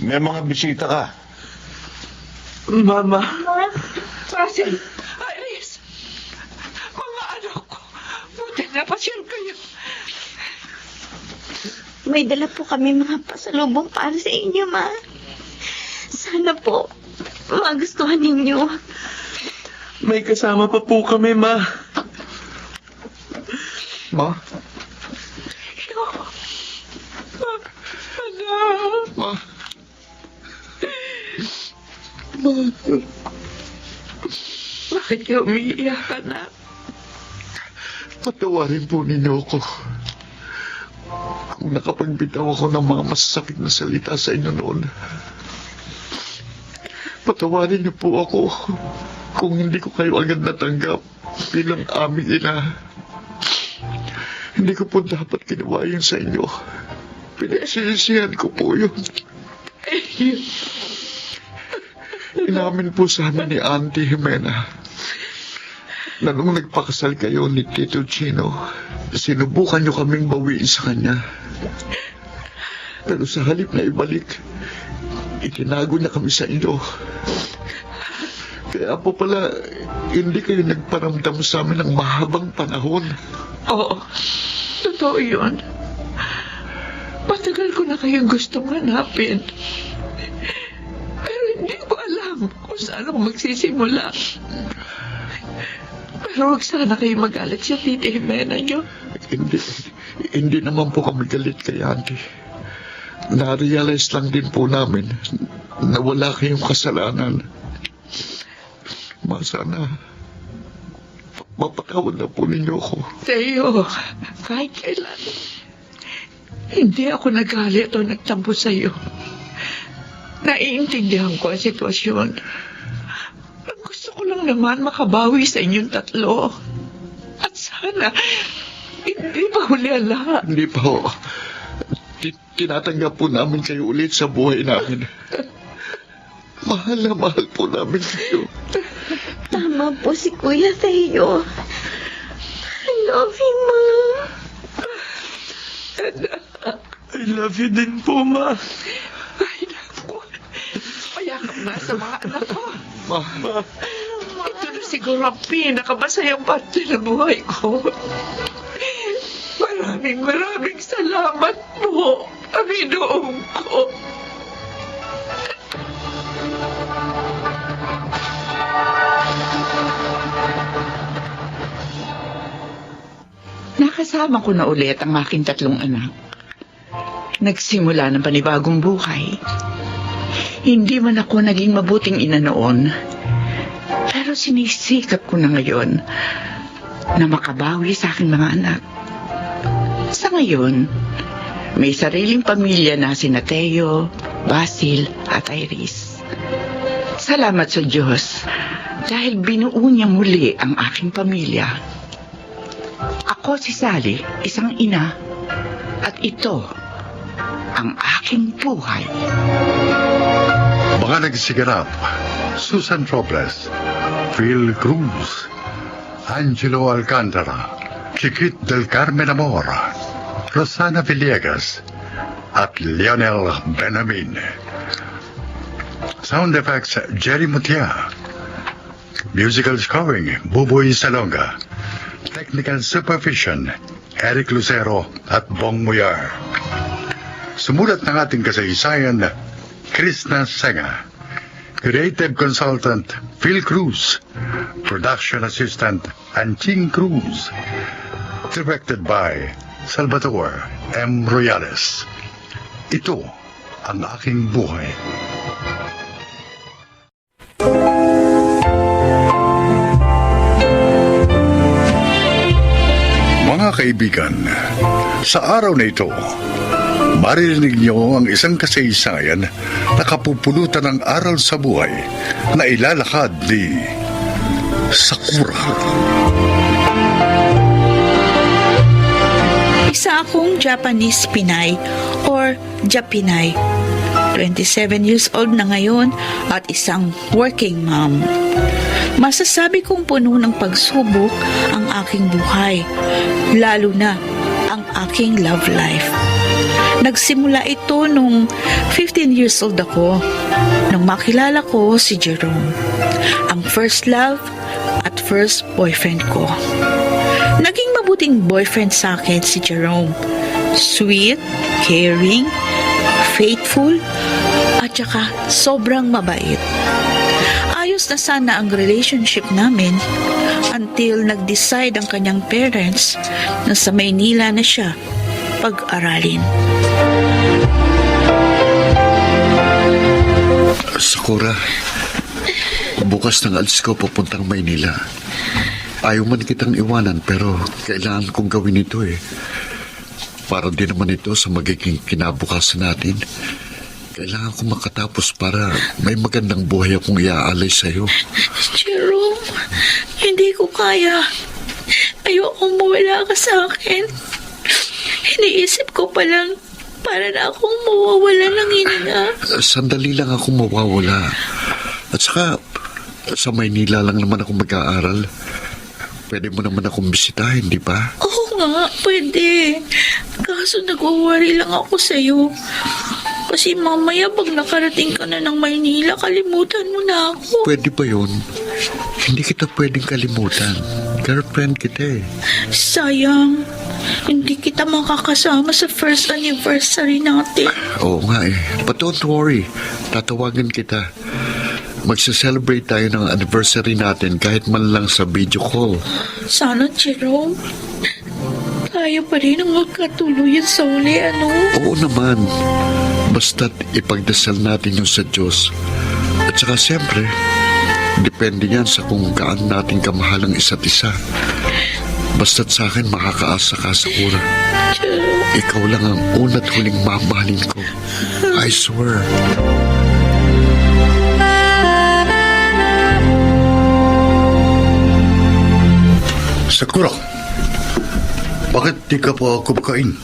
may mga bisita ka. Mama. Russell, Iris, mga anak ko, buti na pasyal kayo. May dala po kami mga pasalubong para sa inyo, Ma. Sana po, magustuhan ninyo. May kasama pa po kami, Ma. Ma? Anak. Ma? Bakit ka umiiyak, anak? Patawarin po ninyo ako. Kung nakapagbitaw ako ng mga masasakit na salita sa inyo noon. Patawarin niyo po ako kung hindi ko kayo agad natanggap bilang aming ina. Hindi ko po dapat ginawa yun sa inyo. Pinagsisisihan ko po yun. Inamin po sa amin ni Auntie Jimena na nung nagpakasal kayo ni Tito Chino, sinubukan niyo kaming bawiin sa kanya. Pero sa halip na ibalik, itinago niya kami sa inyo. Kaya po pala, hindi kayo nagparamdam sa amin ng mahabang panahon. Oo, totoo yun. Matagal ko na kayong gustong hanapin. Pero hindi ko alam kung saan ako magsisimula. Pero huwag sana kayo magalit sa Tita Jimena niyo. Hindi naman po kami galit kay Auntie. Na-realize lang din po namin na wala kayong kasalanan. Sana, mapatawad na po ninyo ako. Teo, kahit kailan, hindi ako nagalit o nagtampo sa iyo. Naiintindihan ko ang sitwasyon. Ang gusto ko lang naman makabawi sa inyong tatlo. At sana, hindi pa huli ang lahat. Hindi pa ho. Tinatanggap po namin kayo ulit sa buhay namin. Mahal na mahal po namin kayo. Tama po si Kuya Teo. I love you, Ma. I love you din po, Ma. Ay, naku. Payakap na sa mga anak ko. Ma, Ito na siguro ang pinakamasayang parte ng buhay ko. Maraming salamat po, Panginoon ko. Nakasama ko na ulit ang aking tatlong anak. Nagsimula ng panibagong buhay. Hindi man ako naging mabuting ina noon, pero sinisikap ko na ngayon na makabawi sa aking mga anak. Sa ngayon, may sariling pamilya na sina Teo, Basil at Iris. Salamat sa Diyos dahil binuo niya muli ang aking pamilya. Ako si Sally, isang ina, at ito ang aking buhay. Mga nagsiganap, Susan Robles, Phil Cruz, Angelo Alcantara, Chiquit del Carmen Amor, Rosana Villegas, at Lionel Benamin. Sound effects, Jerry Mutia. Musical scoring, Buboy Salonga. Technical supervision, Eric Lucero at Bong Muyar. Sumulat ng ating kasaysayan, Krishna Senga. Creative consultant, Phil Cruz. Production assistant, Anching Cruz. Directed by Salvador M. Royales. Ito ang aking buhay. Mga kaibigan, sa araw na ito, maririnig niyo ang isang kasaysayan na kapupulutan ng aral sa buhay na ilalakad ni Sakura. Isa akong Japanese Pinay or Japinay. 27 years old na ngayon at isang working mom. Masasabi kong puno ng pagsubok ang aking buhay, lalo na ang aking love life. Nagsimula ito nung 15 years old ako, nung makilala ko si Jerome, ang first love at first boyfriend ko. Naging mabuting boyfriend sa akin si Jerome. Sweet, caring, faithful, at saka sobrang mabait. Ayos na sana ang relationship namin until nag-decide ang kanyang parents na sa Maynila na siya pag-aralin. Sakura, bukas ng alis ko papuntang Maynila. Ayaw man kitang iwanan pero kailangan kong gawin ito eh. Para din naman ito sa magiging kinabukasan natin. Kailangan ko makatapos para may magandang buhay akong iaalay sa'yo. Jerome, hindi ko kaya. Ayoko mawala ka sa akin. Iniisip ko pa lang para na akong mawawala ng hininga. Sandali lang ako mawawala. At saka, sa Maynila lang naman ako mag-aaral. Pwede mo naman akong bisitahin, di ba? Oo nga, pwede. Kaso nag-worry lang ako sa'yo. Kasi mamaya pag nakarating ka na ng Maynila, kalimutan mo na ako. Pwede ba yun? Hindi kita pwedeng kalimutan. Girlfriend kita eh. Sayang, hindi kita makakasama sa first anniversary natin. Oo nga eh. But don't worry. Tatawagan kita. Magsa-celebrate tayo ng anniversary natin kahit man lang sa video call. Sana, Jerome, tayo pa rin ang magkatuluyan sa uli, ano? Oo naman. Basta't ipagdasal natin yung sa Diyos. At saka siyempre, depende yan sa kung gaano natin kamahal ang isa't isa. Basta't sa akin makakaasa ka, Sakura. Ikaw lang ang una't huling mamahalin ko. I swear. Sakura, bakit di ka pa kumakain?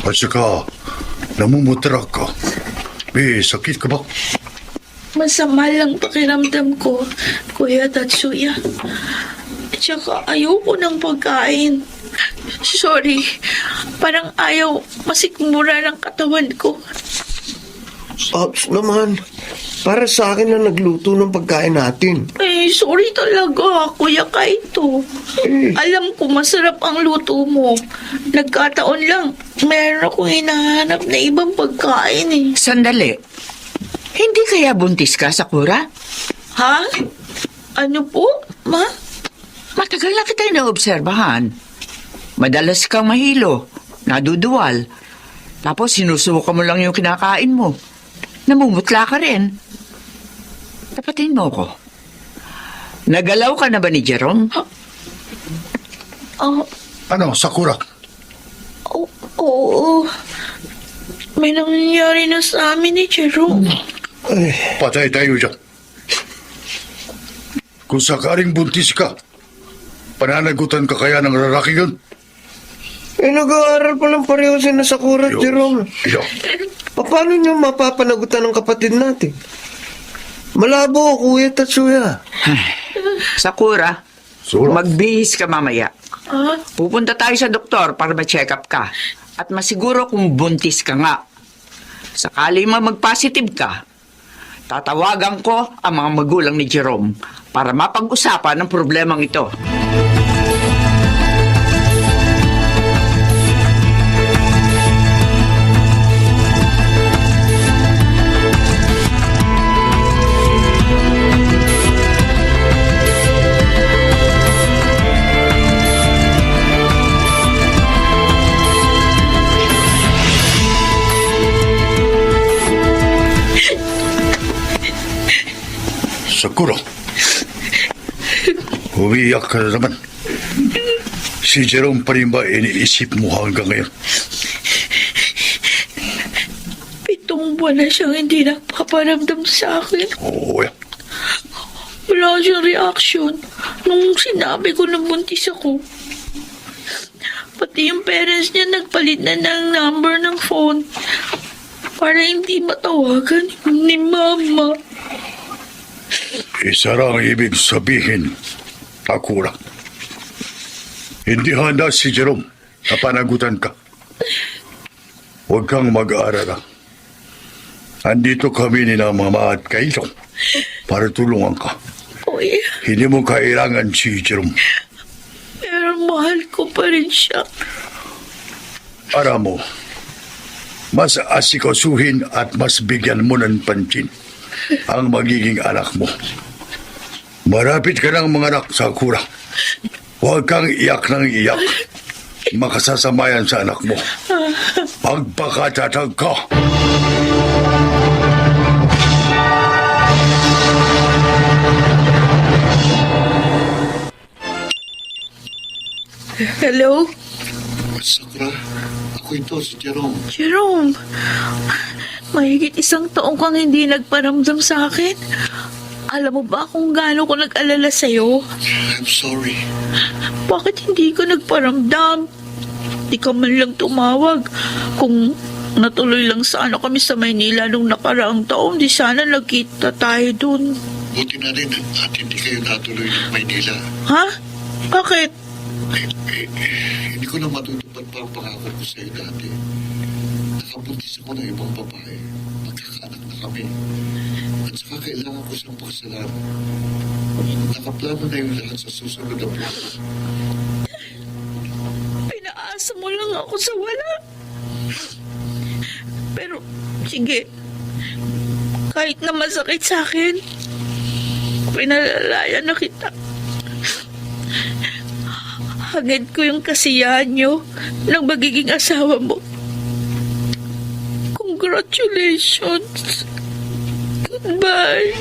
At saka, namumutra ka. May sakit ka ba? Masama lang pakiramdam ko, Kuya Tatsuya. Tsaka ayoko ng pagkain. Sorry, parang ayaw masikmura ng katawan ko. Ops naman, para sa akin na nagluto ng pagkain natin. Eh, sorry talaga, Kuya Kaito. Alam ko masarap ang luto mo. Nagkataon lang, meron akong hinahanap na ibang pagkain eh. Sandali. Hindi kaya buntis ka, Sakura? Ha? Ano po, Ma? Matagal na kita inaobserbahan. Madalas kang mahilo, naduduwal. Tapos sinusuka mo lang yung kinakain mo. Namumutla ka rin. Tapatin mo ko. Nagalaw ka na ba ni Jerome? Ano, Sakura? Oo. May nangyayari na sa amin ni Jerome. Patay tayo dyan. Kung sakaling buntis ka, pananagutan ka kaya ng lalaki yun? Nag-aaral pa lang pareho si na Sakura at Jerome. Yo. Paano niyo mapapanagutan ng kapatid natin? Malabo, Kuya Tatsuya. Sakura, magbihis ka mamaya. Pupunta tayo sa doktor para ma-check up ka. At masiguro kung buntis ka nga. Sakali mag-positive ka, tatawagan ko ang mga magulang ni Jerome para mapag-usapan ang problemang ito. Sakura. Umiyak ka na naman. Si Jerome pa rin ba iniisip mo hanggang ngayon? 7 buwan na siyang hindi nagpaparamdam sa akin. Oo, yan. Wala siyang reaction nung sinabi ko na buntis ako. Pati yung parents niya nagpalit na ng number ng phone para hindi matawagan ni Mama. Isa lang ibig sabihin, Sakura. Hindi handa si Jerome na panagutan ka. Huwag kang mag-aalala. Andito kami ni na Mama at Kailo para tulungan ka. Uy, Hindi mo kailangan si Jerome. pero mahal ko pa rin siya. Para mo, mas asikasuhin at mas bigyan mo ng pansin ang magiging anak mo. Marapit ka ng mga anak, Sakura. Huwag kang iyak ng iyak. Makasasamayan sa anak mo. Magpakatatag ka. Hello? Sakura, ako ito, si Jerome. Jerome, mahigit 1 taong kang hindi nagparamdam sa akin. Alam mo ba kung gaano ko nag-alala sa'yo? I'm sorry. Bakit hindi ka nagparamdam? Di ka man lang tumawag. Kung natuloy lang sana kami sa Maynila nung nakaraang taon, di sana nagkita tayo dun. Buti na rin at hindi kayo natuloy ng Maynila. Ha? Bakit? Hindi ko na matutupad pa ang pangako ko sa'yo dati. Nakabuntis ako ng ibang babae. Magkakaanak na kami. At saka kailangan ko siyang pakasalan. Nakaplano na yung lahat sa susunod na buwan. Pinaasa mo lang ako sa wala. Pero, sige. Kahit na masakit sa akin, pinalalayan na kita. Hangad ko yung kasiyahan nyo ng magiging asawa mo. Congratulations. Goodbye.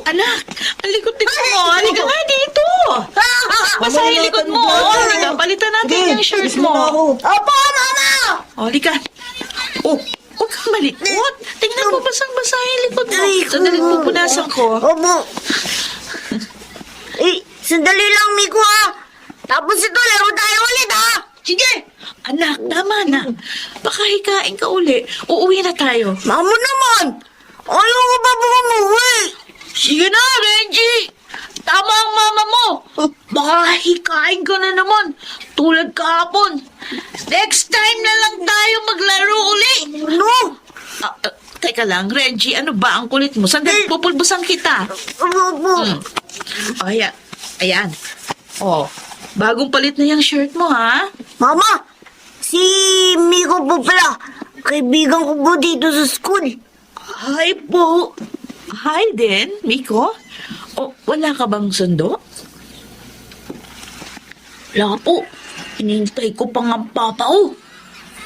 Anak, ang likod-likod mo. Halika nga dito. Basahin likod mo. Halika, palitan natin yung shirt mo. Opo, Mama! Halika. Oh, huwag kang malikot. Tingnan mo, basang-basahin likod mo. Sandali, pupunasan ko. Opo. Sandali lang, Miko, ha? Tapos ito, laro tayo ulit, ha? Sige, Anak, tama na. Baka hikain ka uli. Uuwi na tayo. Mamo naman! Ayaw ko ba bumuwi? Sige na, Renji. Tama ang mama mo. Baka hikain ka na naman. Tulad kahapon. Next time na lang tayo maglaro uli. Ano? Teka lang, Renji, ano ba ang kulit mo? Sandali, pupulbusan kita. Ayan. Ayan. Oh, bagong palit na yung shirt mo, ha? Mama! Si Miko po pala. Kaibigan ko po dito sa school. Hi po. Hi din, Miko. O, wala ka bang sundo? Wala po. Hinintay ko pa nga ang papa ko.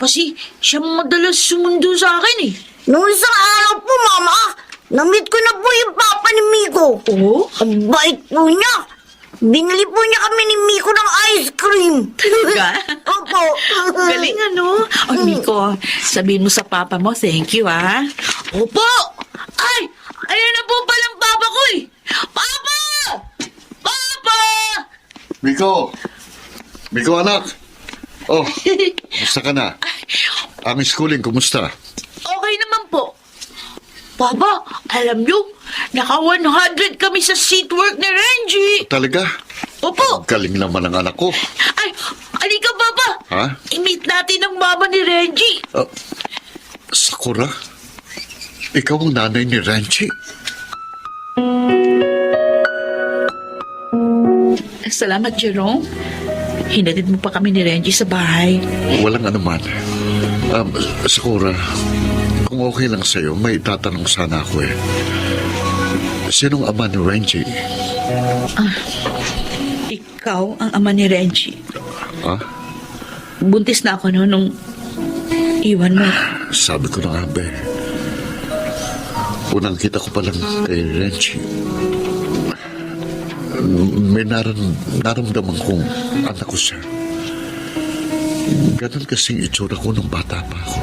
Kasi siya madalas sumundo sa akin eh. Nung isang araw po, Mama, na-meet ko na po yung papa ni Miko. Oo? Ang bait po niya. Binili po niya kami ni Miko ng ice cream. Talaga? Opo. Galing ano? O, Miko, sabihin mo sa papa mo, thank you, ha? Opo! Ay! Ayan na po palang papa ko eh! Papa! Papa! Miko! Miko, anak! Oh, kumusta ka na? Ang schooling, kumusta? Okay naman po. Papa, alam nyo, naka 100 kami sa seat work ni Renji. Talaga? Opo. Galing naman ang anak ko. Ay, alika, Papa. Ha? I-meet natin ang mama ni Renji. Sakura? Ikaw ang nanay ni Renji? Salamat, Jerome. Hinatid mo pa kami ni Renji sa bahay. Walang anuman. Sakura, kung okay lang sa'yo, may tatanong sana ako eh. Sinong ama ni Renji? Ikaw ang ama ni Renji. Ha? Buntis na ako noon nung iwan mo. Sabi ko na nga, be. Unang kita ko palang kay Renji. May naramdaman kong anak ko siya. Ganon kasing itsura ko nung bata pa ako.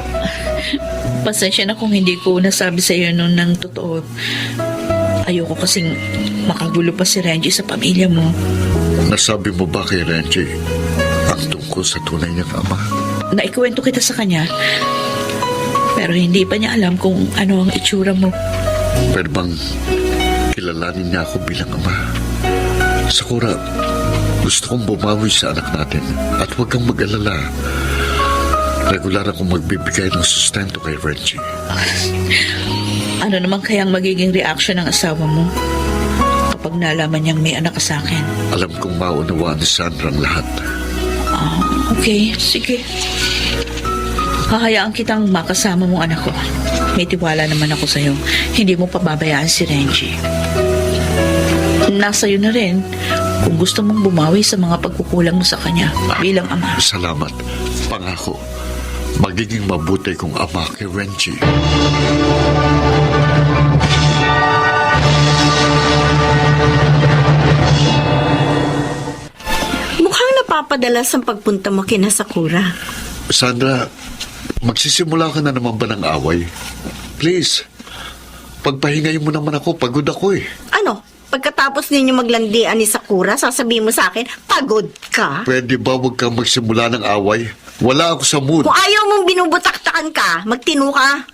Pasensya na kung hindi ko nasabi sa iyo noon ng totoo. Ayoko kasing makagulo pa si Renji sa pamilya mo. Nasabi mo ba kay Renji ang tungkol sa tunay niyang ama? Naikwento kita sa kanya. Pero hindi pa niya alam kung ano ang itsura mo. Pwede bang kilalanin niya ako bilang ama? Sakura, gusto kong bumawi sa anak natin at huwag kang mag-alala. Regular akong magbibigay ng sustento kay Renji. Ano naman kayang magiging reaction ng asawa mo kapag nalaman niyang may anak ka sa akin? Alam kong maunawaan ni Sandra ang lahat. Okay, sige. Hahayaan kitang makasama mong anak ko. May tiwala naman ako sa'yo. Hindi mo pababayaan si Renji. Nasa iyo na rin kung gusto mong bumawi sa mga pagkukulang mo sa kanya bilang ama. Salamat. Pangako, magiging mabuti kong ama kay Renji. Mukhang napapadalas ang pagpunta mo kina Sakura. Sandra, magsisimula ka na naman ba ng away? Please, pagpahingayin mo naman ako. Pagod ako eh. Ano? Pagkatapos ninyo maglandian ni Sakura, sasabihin mo sa akin, pagod ka? Pwede ba huwag kang magsimula ng away? Wala ako sa mood. Kung ayaw mong binubutaktakan ka, magtino ka.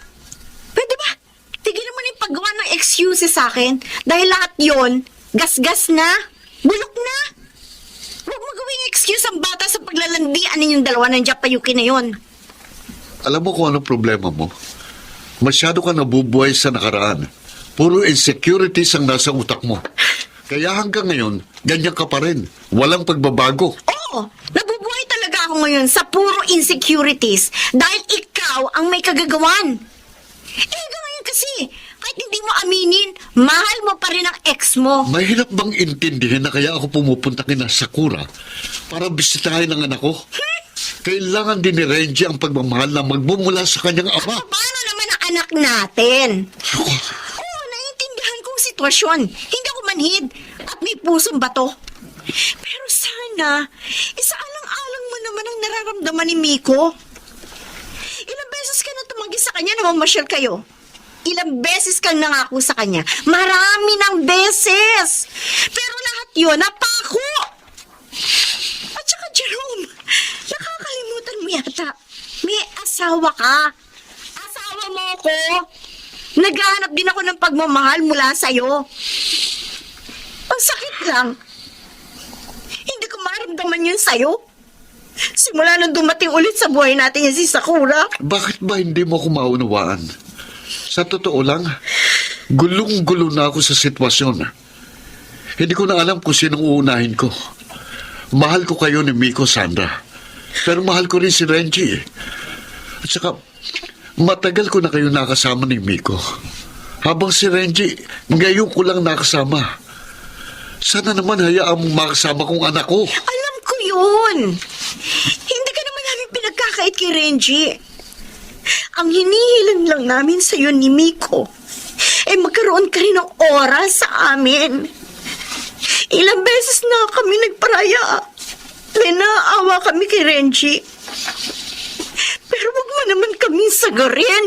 Pwede ba? Tigil mo na yung paggawa ng excuses sa akin. Dahil lahat yon, gasgas na, bulok na. Huwag mo gawing excuse ang bata sa paglalandian ninyong dalawa ng Japayuki na yon. Alam mo kung anong problema mo? Masyado ka nabubuhay sa nakaraan. Puro insecurities ang nasa utak mo. Kaya hanggang ngayon, ganyan ka pa rin. Walang pagbabago. Oo, nabubuhay talaga ako ngayon sa puro insecurities dahil ikaw ang may kagagawan. Hanggang ngayon kasi, kahit hindi mo aminin, mahal mo pa rin ang ex mo. Mahirap bang intindihin na kaya ako pumupunta kina Sakura para bisitahin ang anak ko? Kailangan din ni Renji ang pagmamahal na magbumula sa kanyang ama. Paano naman ang anak natin? Sitwasyon. Hindi ako manhid at may pusong bato. Pero sana, isaalang-alang mo naman ang nararamdaman ni Miko. Ilang beses ka na tumanggi sa kanya na mamasyal kayo. Ilang beses kang nangako sa kanya. Marami ng beses. Pero lahat yun, napako. At saka Jerome, nakakalimutan mo yata asawa ka. Asawa mo ako. Naghahanap din ako ng pagmamahal mula sa'yo. Ang sakit lang. Hindi ko maramdaman yun sa'yo. Simula nung dumating ulit sa buhay natin yan si Sakura. Bakit ba hindi mo ko maunawaan? Sa totoo lang, gulong-gulo na ako sa sitwasyon. Hindi ko na alam kung sinong uunahin ko. Mahal ko kayo ni Miko, Sandra. Pero mahal ko rin si Renji. At saka, matagal ko na kayo nakasama ni Miko. Habang si Renji, ngayon ko lang nakasama. Sana naman hayaan mong makasama kong anak ko. Alam ko yun. Hindi ka naman namin pinagkakait kay Renji. Ang hinihiling lang namin sa'yo ni Miko ay magkaroon ka rin ng oras sa amin. Ilang beses na kami nagparaya. May naaawa kami kay Renji. Pero wag mo naman kaming sagarin.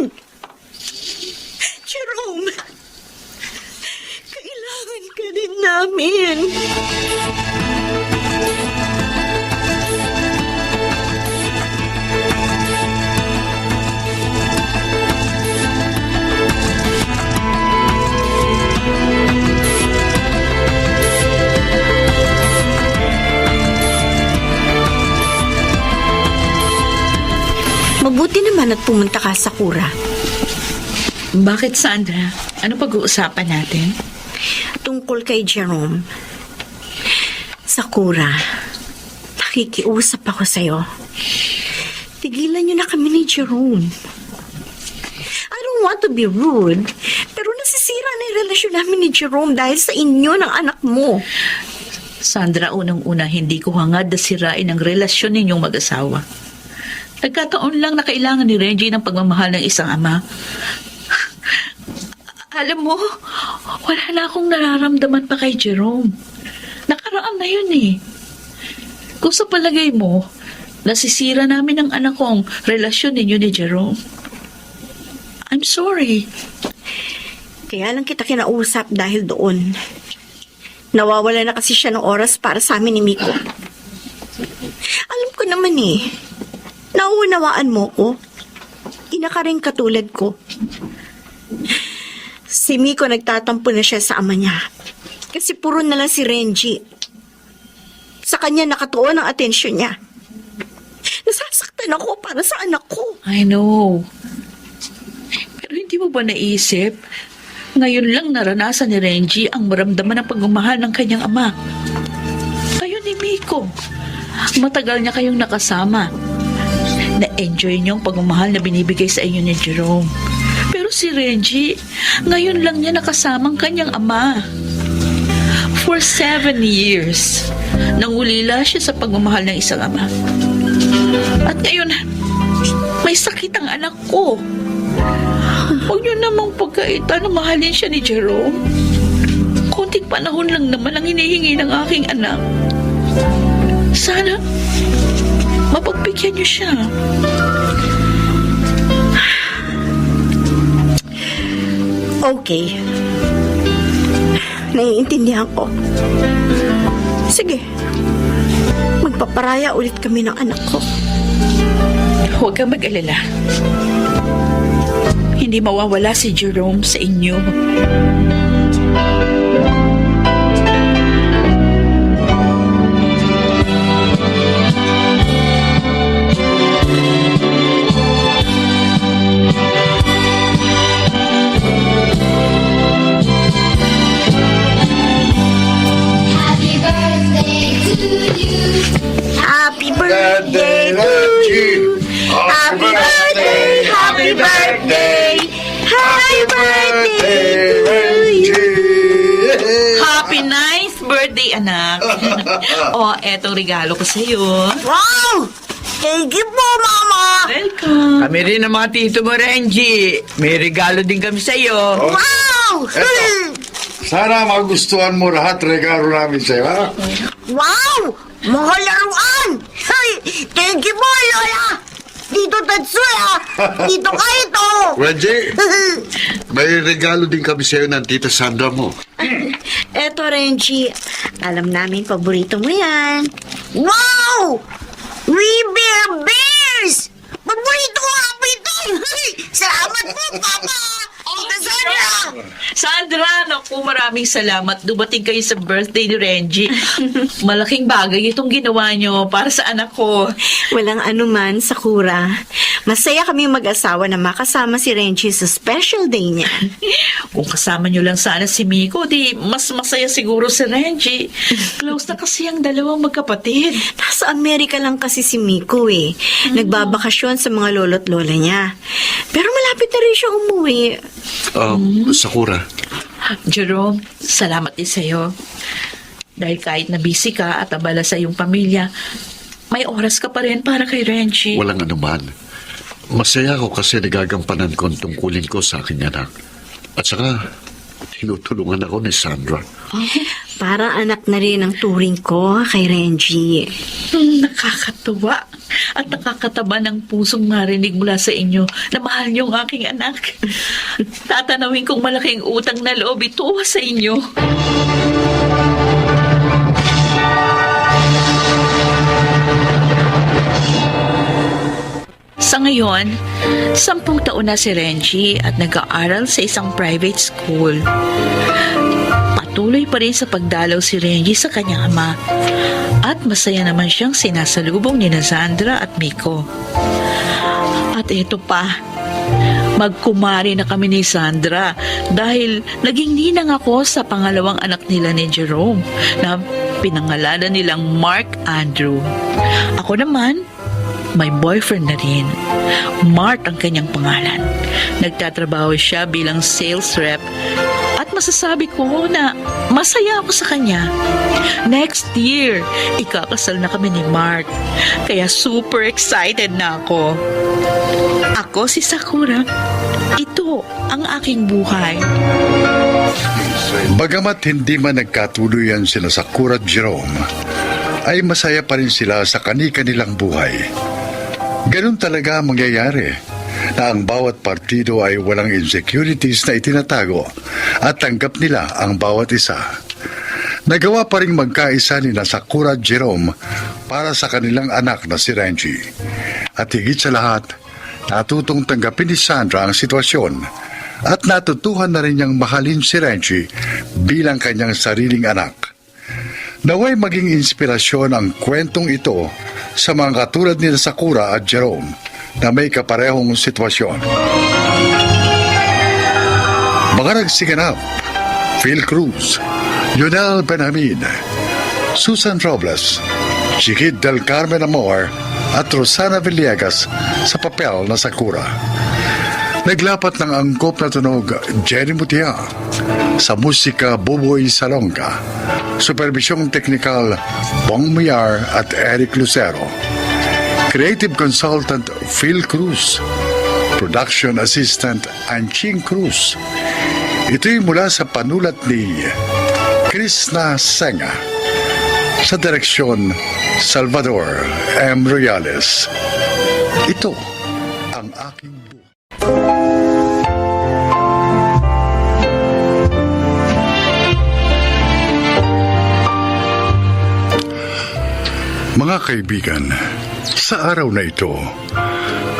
Jerome, kailangan ka din namin. Mabuti naman at pumunta ka, Sakura. Bakit, Sandra? Ano pag-uusapan natin? Tungkol kay Jerome. Sakura, nakikiusap ako sa'yo. Tigilan niyo na kami ni Jerome. I don't want to be rude, pero nasisira na yung relasyon namin ni Jerome dahil sa inyo ng anak mo. Sandra, unang-una, hindi ko hangad na sirain ang relasyon ninyong mag-asawa. Nagkataon lang na kailangan ni Renji ng pagmamahal ng isang ama. Alam mo, wala na akong nararamdaman pa kay Jerome. Nakaraan na yun eh. Kung sa palagay mo, nasisira namin ang anak kong relasyon ninyo ni Jerome. I'm sorry. Kaya lang kita kinausap dahil doon. Nawawala na kasi siya ng oras para sa amin ni Miko. Alam ko naman eh. Nauunawaan mo ko. Ina ka rin katulad ko. Si Miko nagtatampo na siya sa ama niya. Kasi puro na lang si Renji. Sa kanya nakatuon ang atensyon niya. Nasasaktan ako para sa anak ko. I know. Pero hindi mo ba naisip? Ngayon lang naranasan ni Renji ang maramdaman ng pagmamahal ng kanyang ama. Kayo ni Miko. Matagal niya kayong nakasama. Na-enjoy niyo ang pagmamahal na binibigay sa inyo ni Jerome. Pero si Renji, ngayon lang niya nakasama ang kanyang ama. For 7 years, nangulila siya sa pagmamahal ng isang ama. At ngayon, may sakit ang anak ko. Huwag niyo namang pagkaitan na mahalin siya ni Jerome. Konting panahon lang naman ang hinihingi ng aking anak. Sana, mapagbigyan niyo siya. Okay. Naiintindihan ko. Sige. Magpaparaya ulit kami ng anak ko. Huwag kang mag-alala. Hindi mawawala si Jerome sa inyo. Happy birthday to you. Happy birthday, happy birthday. Happy birthday to you. Happy nice birthday, anak. Etong regalo ko sa'yo. Wow! Thank you po, Mama. Welcome. Kami rin ang mga tito mo, Renji. May regalo din kami sa'yo. Wow! Sana magustuhan mo lahat regalo namin sa'yo, ha? Wow! Mga laruan! Thank you po, Lola! Tito Tatsuya! Tito Kaito! Renji, may regalo din kami sa'yo ng tita Sandra mo. Eto, Renji. Alam namin paborito mo yan. Wow! We Bear Bears! Paborito ko nga po Salamat po, Papa! Tita Sandra! Sandra, naku, maraming salamat. Dumating kayo sa birthday ni Renji. Malaking bagay itong ginawa nyo para sa anak ko. Walang anuman, Sakura. Masaya kami mag-asawa na makasama si Renji sa special day niya. Kung kasama nyo lang sana si Miko, di mas masaya siguro si Renji. Close na kasi ang dalawang magkapatid. Nasa Amerika lang kasi si Miko eh. Nagbabakasyon sa mga lolo't lola niya. Pero malapit na rin siya umuwi. Sakura, Jerome, salamat din sa'yo. Dahil kahit na busy ka at abala sa iyong pamilya, may oras ka pa rin para kay Renji. walang anuman. Masaya ako kasi nagagampanan ko ang tungkulin ko sa aking anak. At saka, tinutulungan ako ni Sandra. Para anak na rin ang turing ko kay Renji. Nakakatuwa at nakakataba ng pusong marinig mula sa inyo na mahal niyo ang aking anak. Tatanawin kong malaking utang na loob ito sa inyo. Sa ngayon, 10 taon na si Renji at nag-aaral sa isang private school. Patuloy pa rin sa pagdalaw si Renji sa kanyang ama at masaya naman siyang sinasalubong ni Sandra at Miko. At ito pa, magkumari na kami ni Sandra dahil naging ninang ako sa pangalawang anak nila ni Jerome na pinangalanan nilang Mark Andrew. Ako naman, may boyfriend na rin. Mark ang kanyang pangalan. Nagtatrabaho siya bilang sales rep at masasabi ko na masaya ako sa kanya. Next year, ikakasal na kami ni Mark. Kaya super excited na ako. Ako si Sakura. Ito ang aking buhay. Bagamat hindi man nagkatuluyan sina Sakura at Jerome, ay masaya pa rin sila sa kani-kanilang buhay. Ganun talaga ang mangyayari na ang bawat partido ay walang insecurities na itinatago at tanggap nila ang bawat isa. Nagawa pa rin magkaisa ni Sakura at Jerome para sa kanilang anak na si Renji. At higit sa lahat, natutong tanggapin ni Sandra ang sitwasyon at natutuhan na rin niyang mahalin si Renji bilang kanyang sariling anak. Naway maging inspirasyon ang kwentong ito sa mga katulad ni Sakura at Jerome na may kaparehong sitwasyon. Mga nagsiganap, Phil Cruz, Lionel Benjamin, Susan Robles, Chiquit del Carmen Amor at Rosana Villegas sa papel na Sakura. Naglapat ng angkop na tunog Jenny Mutia, sa musika Buboy Salonga, supervisyong teknikal Bong Muyar at Eric Lucero, creative consultant Phil Cruz, production assistant Anching Cruz. Ito'y mula sa panulat ni Krishna Senga, sa direksyon Salvador M. Royales. Ito ang aking Mga kaibigan, sa araw na ito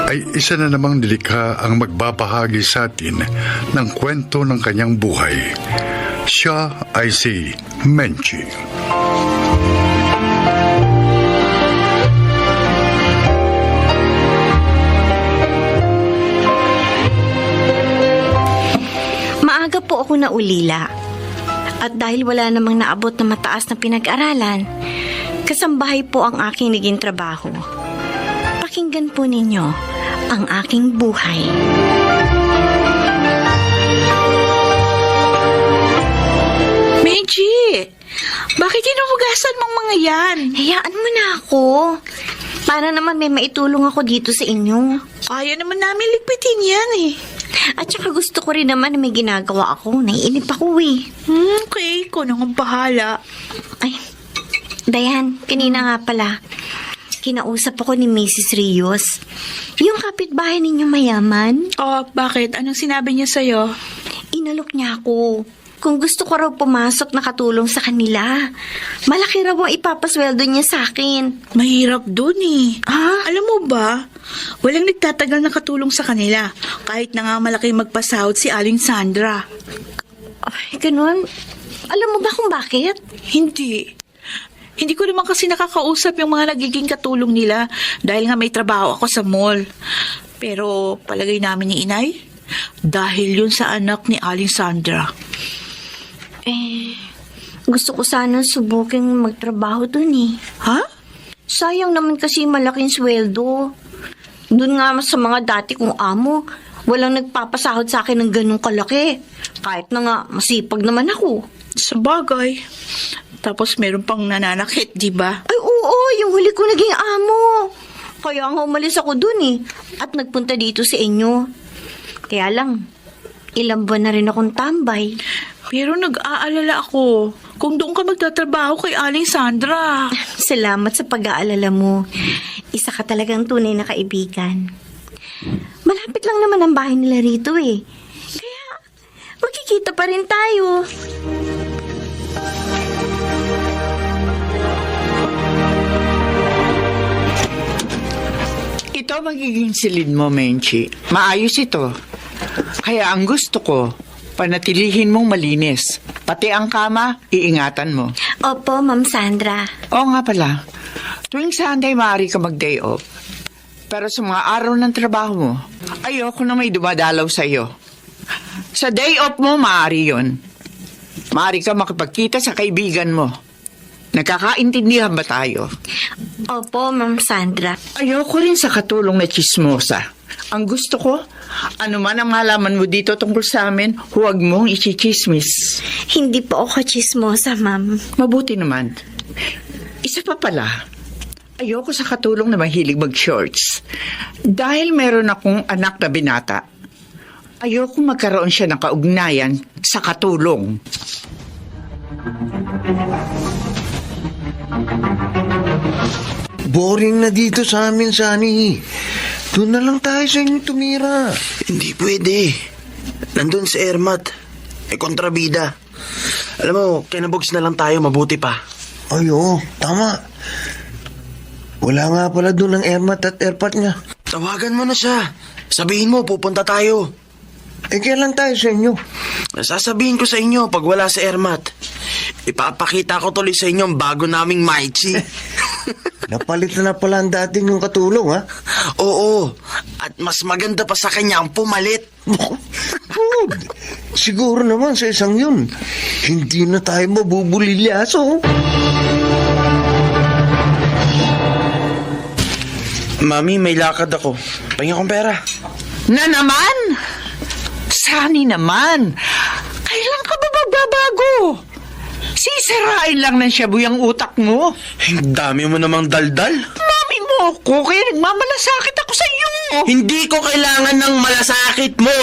ay isa na namang nilikha ang magbabahagi sa atin ng kwento ng kanyang buhay. Siya ay si Menchi. Maaga po ako naulila. At dahil wala namang naabot na mataas na pinag-aralan, kasambahay po ang aking naging trabaho. Pakinggan po ninyo ang aking buhay. Meiji, bakit hinuhugasan mong mga yan? Hayaan mo na ako. Para naman may maitulong ako dito sa inyo. Ayaw naman namin ligpitin yan eh. At saka gusto ko rin naman na may ginagawa ako. Naiinip ako eh. Okay, ikaw nang bahala. Ay, Dayan, kanina nga pala. Kinausap ako ni Mrs. Rios. Yung kapitbahay ninyo mayaman. Oh, bakit? Anong sinabi niya sa'yo? Inalok niya ako. kung gusto ko raw pumasok na katulong sa kanila. Malaki raw ang ipapasweldo niya sa akin. Mahirap dun eh. Ha? Alam mo ba, walang nagtatagal na katulong sa kanila. Kahit na nga malaki magpasahod si Aling Sandra. Ay, ganun. Alam mo ba kung bakit? Hindi. Hindi ko naman kasi nakakausap yung mga nagiging katulong nila dahil nga may trabaho ako sa mall. Pero palagay namin ni Inay, dahil yun sa anak ni Aling Sandra. Gusto ko sana subuking magtrabaho dun eh. Ha? Sayang naman kasi malaking sweldo. Doon nga sa mga dati kong amo, walang nagpapasahod sa akin ng ganung kalaki. Kahit na nga masipag naman ako. Sa bagay. Tapos meron pang nananakit, di ba? Ay oo, yung huli ko naging amo. Kaya nga umalis ako dun eh. At nagpunta dito sa inyo. Kaya lang, ilang buwan na rin akong tambay. Pero nag-aalala ako kung doon ka magtatrabaho kay Aling Sandra. Salamat sa pag-aalala mo. Isa ka talagang tunay na kaibigan. Malapit lang naman ang bahay nila rito eh. Kaya, magkikita pa rin tayo. Ito magiging silid mo, Menchi. Maayos ito. Kaya ang gusto ko, panatilihin mong malinis. Pati ang kama, iingatan mo. Opo, Ma'am Sandra. Oo nga pala. Tuwing Sunday, maaari ka mag-day off. Pero sa mga araw ng trabaho mo, ayoko na may dumadalaw sa iyo. Sa day off mo, maaari yun. Maaari ka makipagkita sa kaibigan mo. Nagkakaintindihan ba tayo? Opo, Ma'am Sandra. Ayoko rin sa katulong na chismosa. Ang gusto ko, ano man ang malaman mo dito tungkol sa amin, huwag mong ichichismis. Hindi po ako chismosa, Ma'am. Mabuti naman. Isa pa pala, ayoko sa katulong na mahilig mag-shorts. Dahil meron akong anak na binata, ayoko magkaroon siya ng kaugnayan sa katulong. Boring na dito sa amin, Sunny. Doon na lang tayo sa inyo tumira. Hindi pwede. Nandun si Ermat. May kontrabida. Alam mo, kinabugs na lang tayo, mabuti pa. Ay, oo, tama. Wala nga pala doon ang Ermat at Erpat niya. Tawagan mo na siya. Sabihin mo, pupunta tayo. Kailan tayo sa inyo? Sasabihin ko sa inyo pag wala si Ermat. Ipapakita ko tuloy sa inyo ang bago naming Maichi. Napalit na pala ang dating yung katulong, ha? Oo. At mas maganda pa sa kanya ang pumalit. Siguro naman sa isang yun, hindi na tayo mabubulilyaso. Mami, may lakad ako. Pahingin akong pera. Na naman? Sani naman. Kailan ka ba magbabago? Sisirain lang ng shabu yung utak mo. Ang dami mo namang daldal. Mami mo ko, kaya nagmamalasakit ako sa iyo. Hindi ko kailangan ng malasakit mo.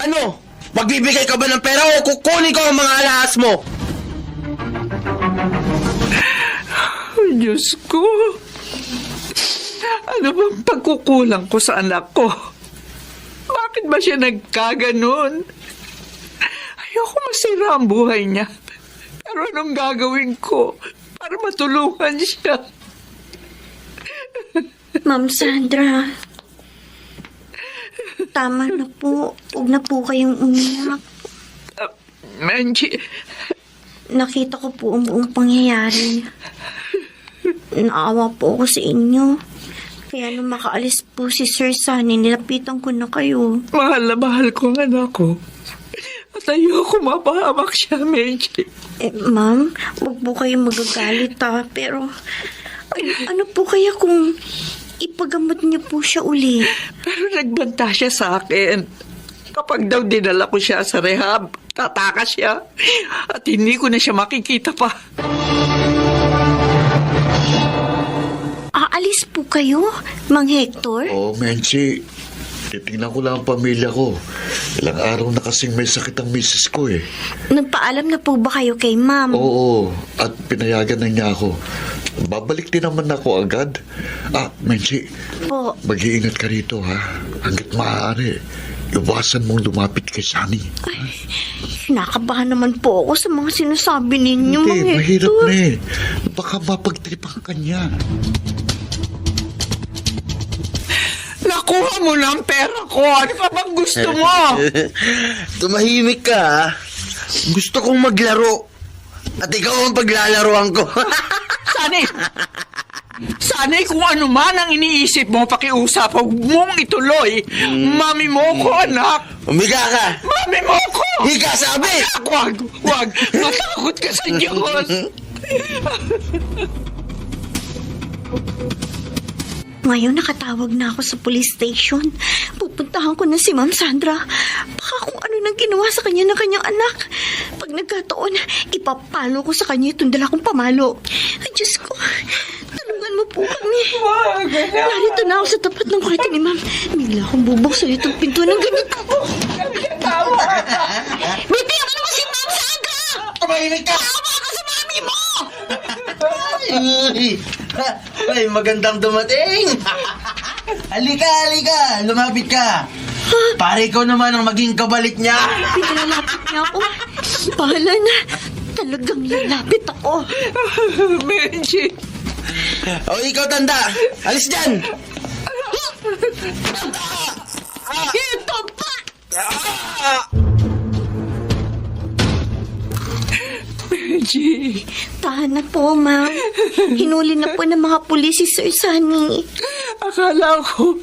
Ano? Magbibigay ka ba ng pera o kukunin ko ang mga alahas mo? Oh, Diyos ko. Ano bang pagkukulang ko sa anak ko? Bakit ba siya nagkaganon? Ayoko masira ang buhay niya. Pero anong gagawin ko para matulungan siya? Ma'am Sandra, tama na po. Huwag na po kayong umiyak. Menchi, Nakita ko po ang buong pangyayari. Naawa po ako sa inyo. Kaya nung makaalis po si Sir Sunny, nilapitan ko na kayo. mahal na mahal ko ang anak ko. At ayoko mapahamak siya, Menchi. Ma'am, huwag po kayong magagalit Pero, ano po kaya kung ipagamot niyo po siya uli? Pero nagbanta siya sa akin. Kapag daw dinala ko siya sa rehab, tatakas siya. At hindi ko na siya makikita pa. Aalis po kayo, Mang Hector? Oo, Menchi. Titingnan ko lang ang pamilya ko. Ilang araw na kasing may sakit ang misis ko eh. Nagpaalam na po ba kayo kay Ma'am? Oo, at pinayagan na niya ako. Babalik din naman ako agad. Menchi, Po. mag-iingat ka rito ha. Hanggat maaari, iwasan mong lumapit kay Sunny. Kinakabahan naman po ako sa mga sinasabi ninyo, Hindi, mga mahirap Hector. na eh. Baka mapagtripan ka niya. Nakuha mo na ang pera ko. Ano pa bang gusto mo? Tumahimik ka, ha? Gusto kong maglaro. At ikaw ang paglalaroan ko. Sana'y kung ano man ang iniisip mo, pakiusap, huwag mong ituloy. Mami mo ko, anak. Umiga ka. Mami mo ko. Higa, sabi. Wag. Matakot ka sa Diyos. Ngayon nakatawag na ako sa police station. Pupuntahan ko na si Ma'am Sandra. Baka kung ano nang ginawa sa kanya ng kanyang anak. Pag nagkataon, ipapalo ko sa kanya itong dala kong pamalo. Ay, Diyos ko. Tulungan mo po kami. Narito na ako sa tapat ng kwarto ni Ma'am. Bigla akong bubuksan itong pinto ng ganito. Bitiyan mo si Ma'am Sandra! Tumahimik ka. Tawa ka sa mami mo! Ay, magandang dumating. Halika. Lumapit ka. Pare ko naman ang maging kabalik niya. Pinalapit niya ako. Bahala na. Talagang lalapit ako. Benji. O, ikaw, tanda. Alis dyan. Ito pa! Benji. Tahan na po, ma'am. Hinuli na po ng mga pulis si Sir Sunny. Akala ko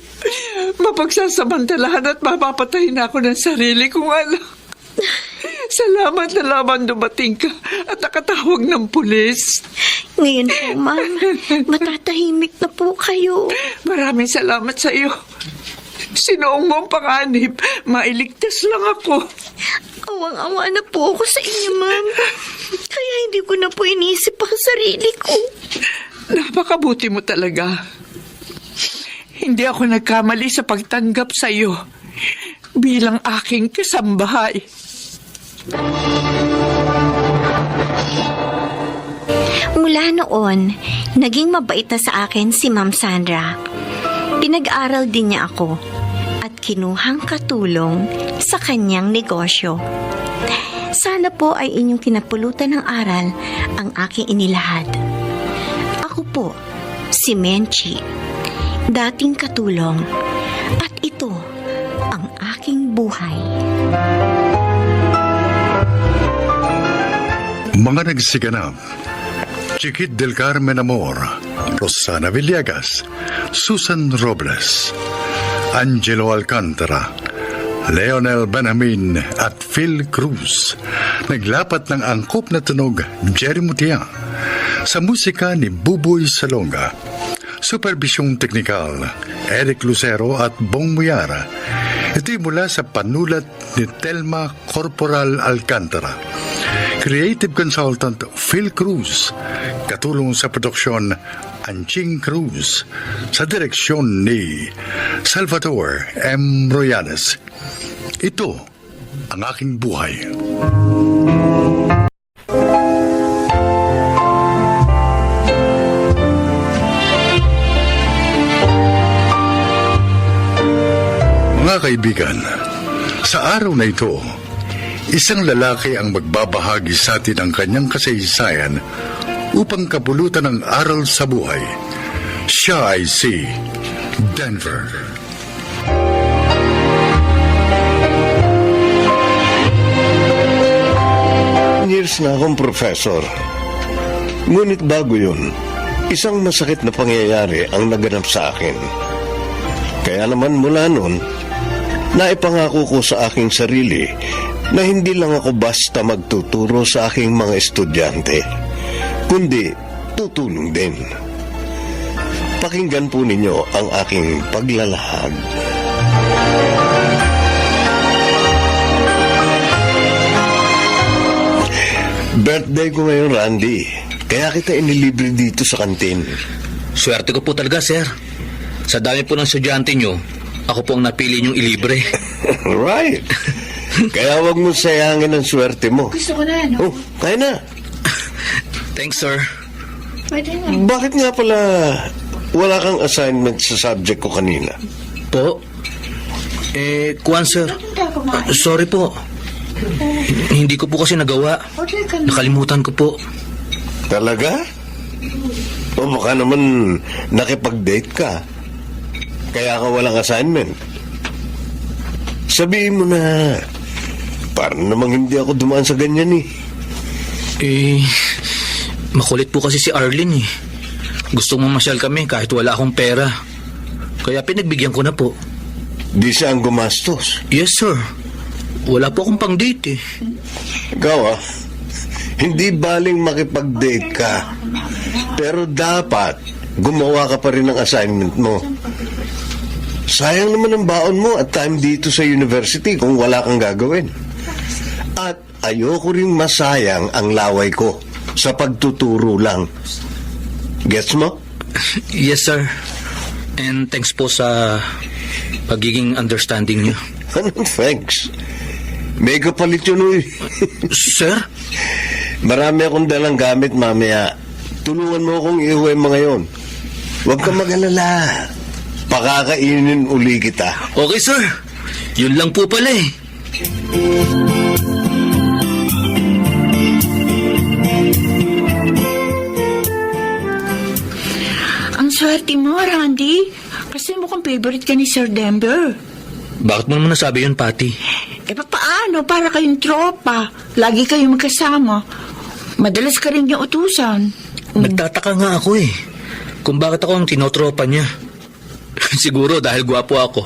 mapagsasamantalahan at mapapatayin ako ng sarili kong anak. Salamat na lamang dumating ka at nakatawag ng pulis. Ngayon po, ma'am, matatahimik na po kayo. Maraming salamat sa iyo. Sinuong mo ang panganib, mailigtas lang ako. Awang-awa na po ako sa inyo, ma'am. Kaya hindi ko na po inisip ang sarili ko. Napakabuti mo talaga. Hindi ako nagkamali sa pagtanggap sa iyo bilang aking kasambahay. Mula noon, naging mabait na sa akin si Ma'am Sandra. Pinag-aral din niya ako at kinuhang katulong sa kanyang negosyo. Sana po ay inyong kinapulutan ng aral ang aking inilahad. Ako po, si Menchi, dating katulong, at ito ang aking buhay. Mga nagsiganap: Chiquit del Carmen Amor, Rosana Villegas, Susan Robles, Angelo Alcantara, Leonel Benjamin at Phil Cruz. Naglapat ng angkop na tunog Jerry Mutia. Sa musika ni Buboy Salonga. Supervisyong teknikal Eric Lucero at Bong Muyara. Ito'y mula sa panulat ni Telma Corporal Alcantara. Creative Consultant Phil Cruz. Katulong sa produksyon Anching Cruz. Sa direksyon ni Salvador M. Royales. Ito ang aking buhay. Mga kaibigan, sa araw na ito, isang lalaki ang magbabahagi sa atin ng kanyang kasaysayan upang kapulutan ng aral sa buhay. Siya ay si Denver. Years na akong professor. Ngunit bago yun, isang masakit na pangyayari ang naganap sa akin. Kaya naman mula nun, naipangako ko sa aking sarili na hindi lang ako basta magtuturo sa aking mga estudyante, kundi tutulong din. Pakinggan po ninyo ang aking paglalahad. Birthday ko ngayon, Randy. Kaya kita inilibre dito sa kantin. Swerte ko po talaga, sir. Sa dami po ng estudyante nyo, ako po ang napili nyong ilibre. Right. Kaya wag mo sayangin ang swerte mo. Gusto ko na, ano? Oh, kaya na. Thanks, sir. Pwede na. Bakit nga pala wala kang assignment sa subject ko kanina? Po? Kuwan, sir. Sorry po. Hindi ko po kasi nagawa. Nakalimutan ko po. Talaga? O baka naman nakipag-date ka. Kaya ka walang assignment. Sabihin mo na, parang namang hindi ako dumaan sa ganyan eh. Makulit po kasi si Arlene eh. Gustong mamasyal kami kahit wala akong pera. Kaya pinagbigyan ko na po. Di siya ang gumastos. Yes, sir. Wala po akong pang-date eh. Ikaw hindi baling makipag-date ka. Pero dapat gumawa ka pa rin ng assignment mo. Sayang naman ang baon mo at time dito sa university kung wala kang gagawin. At ayoko rin masayang ang laway ko sa pagtuturo lang. Gets mo? Yes, sir. And thanks po sa pagiging understanding niyo. Anong thanks? May kapalit yun, uy. Sir? Marami akong dalang gamit mamaya. Tulungan mo akong iuwi mga yon. Huwag ka mag-alala. Pakakainin uli kita. Okay, sir. Yun lang po pala eh. Ang swerte mo, Randy. Kasi mukhang favorite ka ni Sir Denver. Bakit mo naman nasabi yun, Patty? Paano? Para kayong tropa. Lagi kayong magkasama. Madalas ka rin niya utusan. Nagtataka nga ako eh. Kung bakit ako ang tinotropa niya. Siguro dahil gwapo ako.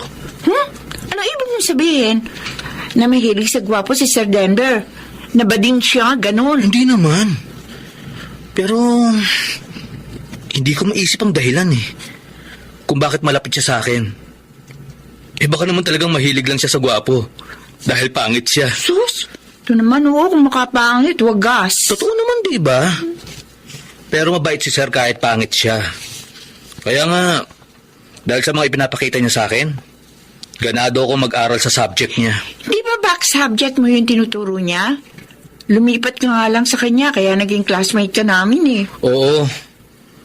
Ano ibig mong sabihin? Na mahilig sa gwapo si Sir Denver. Nabading siya, ganun. Hindi naman. Pero hindi ko maisip ang dahilan eh. Kung bakit malapit siya sa akin. Baka naman talagang mahilig lang siya sa gwapo. Dahil pangit siya. Sus! Ito naman kung makapangit, wagas. Totoo naman, di ba? Pero mabait si Sir kahit pangit siya. Kaya nga, dahil sa mga ipinapakita niya sa akin, ganado ako mag-aral sa subject niya. Di ba back subject mo yung tinuturo niya? Lumipat ka nga lang sa kanya, kaya naging classmate ka namin eh. Oo.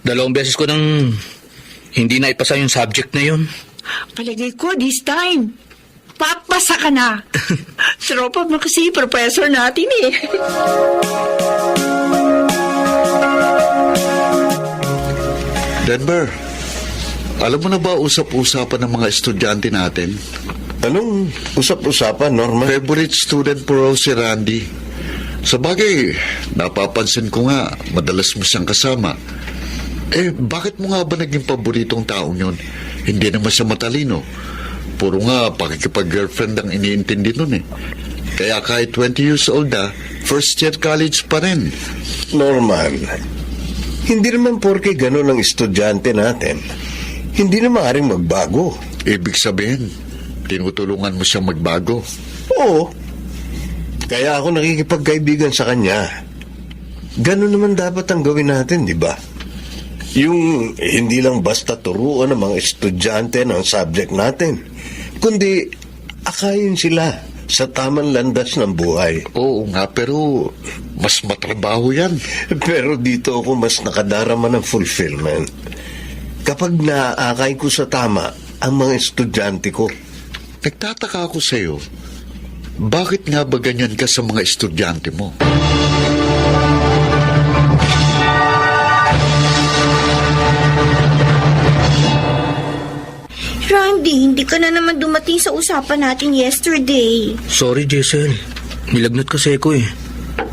2 beses ko nang hindi na ipasa yung subject na yun. Palagay ko, this time, papasa ka na. Tropa mo kasi, professor natin eh. Denver, alam mo na ba usap-usapan ng mga estudyante natin? Anong usap-usapan, Norman? Favorite student po raw si Randy. Sa bagay, napapansin ko nga, madalas mo siyang kasama. Bakit mo nga ba naging paboritong taong yun? Hindi naman siya matalino. Puro nga, pakikipag-girlfriend ang iniintindi nun eh. Kaya kahit 20 years old na, first year college pa rin. Norman, hindi naman porke gano'n ang estudyante natin, hindi na maaaring magbago. Ibig sabihin, tinutulungan mo siya magbago? Oo. Kaya ako nakikipagkaibigan sa kanya. Gano'n naman dapat ang gawin natin, di ba? Yung hindi lang basta turuan ng mga estudyante ng subject natin, kundi akayin sila sa tamang landas ng buhay. Oo nga, pero mas matrabaho yan. Pero dito ako mas nakadarama ng fulfillment kapag naaakay ko sa tama ang mga estudyante ko. Nagtataka ako sa'yo, bakit nga ba ganyan ka sa mga estudyante mo? Randy, hindi ka na naman dumating sa usapan natin yesterday. Sorry, Jessel. Nilagnat kasi ako eh.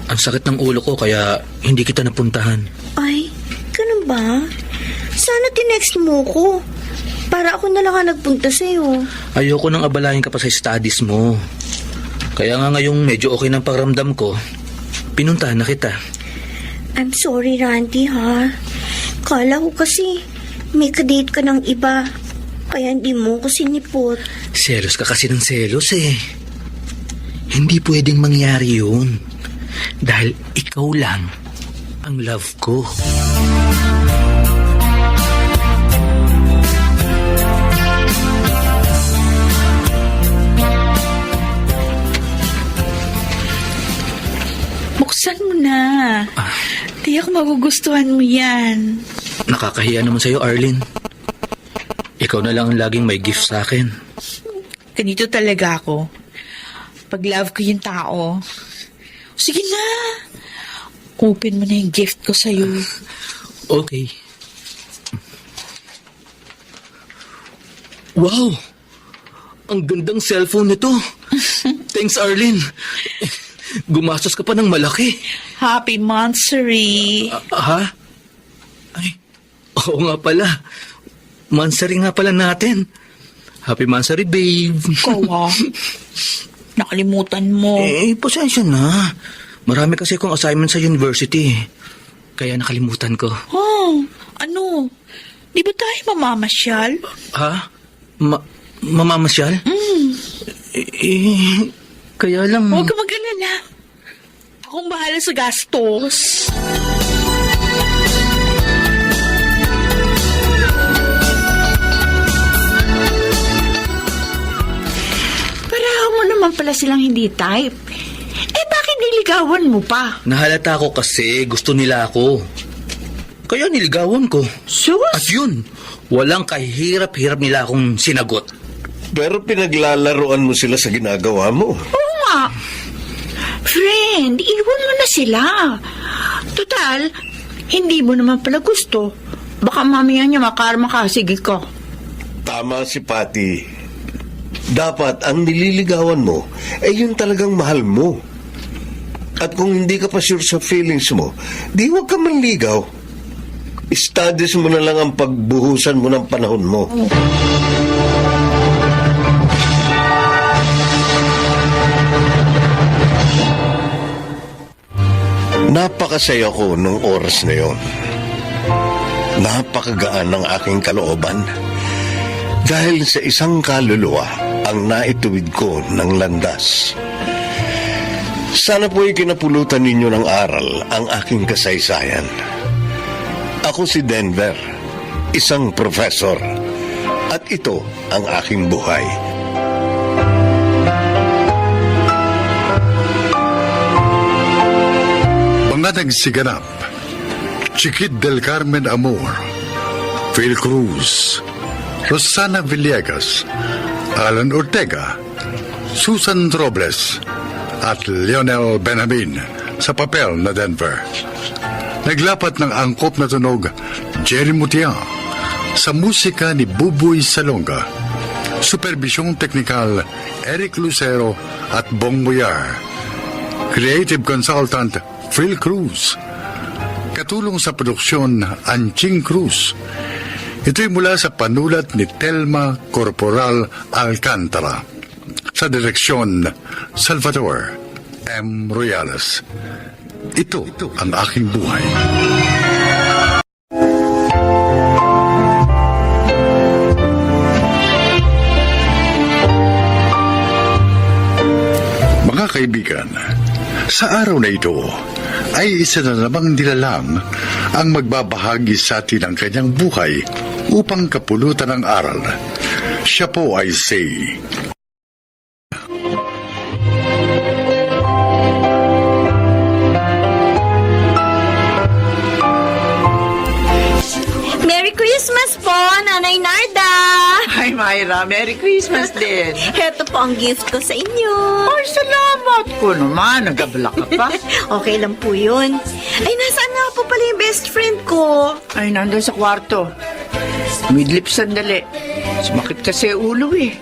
Ang sakit ng ulo ko kaya hindi kita napuntahan. Ay, ganun ba? Sana tinext mo ko. Para ako na lang ang nagpunta sa'yo. Ayoko nang abalahin ka pa sa studies mo. Kaya nga ngayong medyo okay ng pakiramdam ko, pinuntahan na kita. I'm sorry, Randy, ha? Kala ko kasi may kadate ka ng iba. Kaya hindi mo ko sinipot. Selos ka kasi ng selos eh. Hindi pwedeng mangyari yun. Dahil ikaw lang ang love ko. Buksan mo na. Tiyak magugustuhan mo yan. Nakakahiya naman sa'yo, Arlene. Ikaw na lang ang laging may gift sa akin. Ganito talaga ako. pag love ko yung tao. Sige na. Open mo na yung gift ko sa'yo. Okay. Wow! Ang gandang cellphone nito. Thanks, Arlene. Gumastos ka pa ng malaki. Happy Monthsary. Ha? Ay, oo nga pala. Mansari nga pala natin. Happy Mansari, babe. Kawa. Nakalimutan mo. Pasensya na. Marami kasi akong assignment sa university. Kaya nakalimutan ko. Oh, ano? Di ba tayo mamamasyal? Ha? Mamamasyal? Kaya lang... Huwag ka mag-alala. Akong bahala sa gastos. Pareho mo naman pala silang hindi type. Bakit niligawan mo pa? Nahalata ko kasi gusto nila ako. Kaya niligawan ko. Sus? At yun, walang kahirap-hirap nila akong sinagot. Pero pinaglalaroan mo sila sa ginagawa mo. Oo nga. Friend, iwan mo na sila. Total, hindi mo naman pala gusto. Baka mamaya niya makarma ka, sige ka. Tama si Patty. Dapat ang nililigawan mo ay yung talagang mahal mo. At kung hindi ka pa sure sa feelings mo, di huwag ka manligaw. Studies mo na lang ang pagbuhusan mo ng panahon mo. Napakasaya ko nung oras na yon. Napakagaan ng aking kalooban. Dahil sa isang kaluluwa ang naituwid ko ng landas. Sana po'y kinapulutan ninyo ng aral ang aking kasaysayan. Ako si Denver, isang professor, at ito ang aking buhay. Mga nagsiganap, Chiquit del Carmen Amor, Phil Cruz, Rosana Villegas, Alan Ortega, Susan Robles, at Lionel Benjamin sa papel na Denver. Naglapat ng angkop na tunog Jerry Mutia sa musika ni Buboy Salonga. Supervisyong teknikal Eric Lucero at Bong Boyar. Creative consultant Phil Cruz. Katulong sa produksyon Anching Cruz. Ito'y mula sa panulat ni Telma Corporal Alcantara. Sa direksyon, Salvador M. Royales. Ito ang aking buhay. Mga kaibigan, sa araw na ito ay isa na namang nilalang ang magbabahagi sa atin ng kanyang buhay upang kapulutan ng aral. Siya po ay si Merry Christmas po, Nanay Narda! Hi, Myra. Merry Christmas din. Heto po ang gift ko sa inyo. Ay, salamat ko naman. Nagabla ka pa. Okay lang po yun. Ay, nasaan nga po pala yung best friend ko? Ay, nandun sa kwarto. Midlip sandali. Sumakit kasi ulo eh.